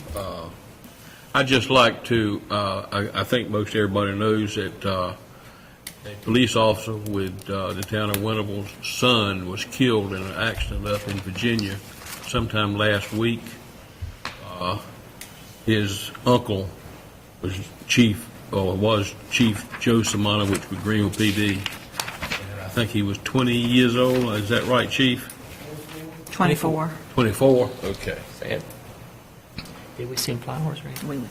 I'd just like to, I think most everybody knows that a police officer with the town of Winterville's son was killed in an accident up in Virginia sometime last week. His uncle was Chief Joe Simonovich with Greenville PD. And I think he was 20 years old. Is that right, Chief? 24. 24? Okay. Sad. Did we send flowers or anything? We will.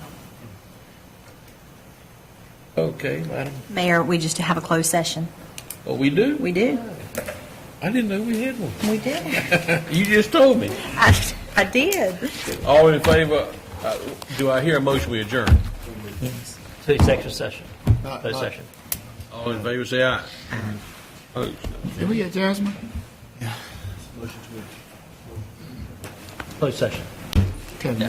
Okay, Madam. Mayor, we just have a closed session. Oh, we do? We do. I didn't know we had one. We did. You just told me. I did. All in favor, do I hear a motion we adjourn? Yes. To the executive session. Closed session. All in favor, say aye. Opposed? Did we get Jasmine? Closed session. Okay.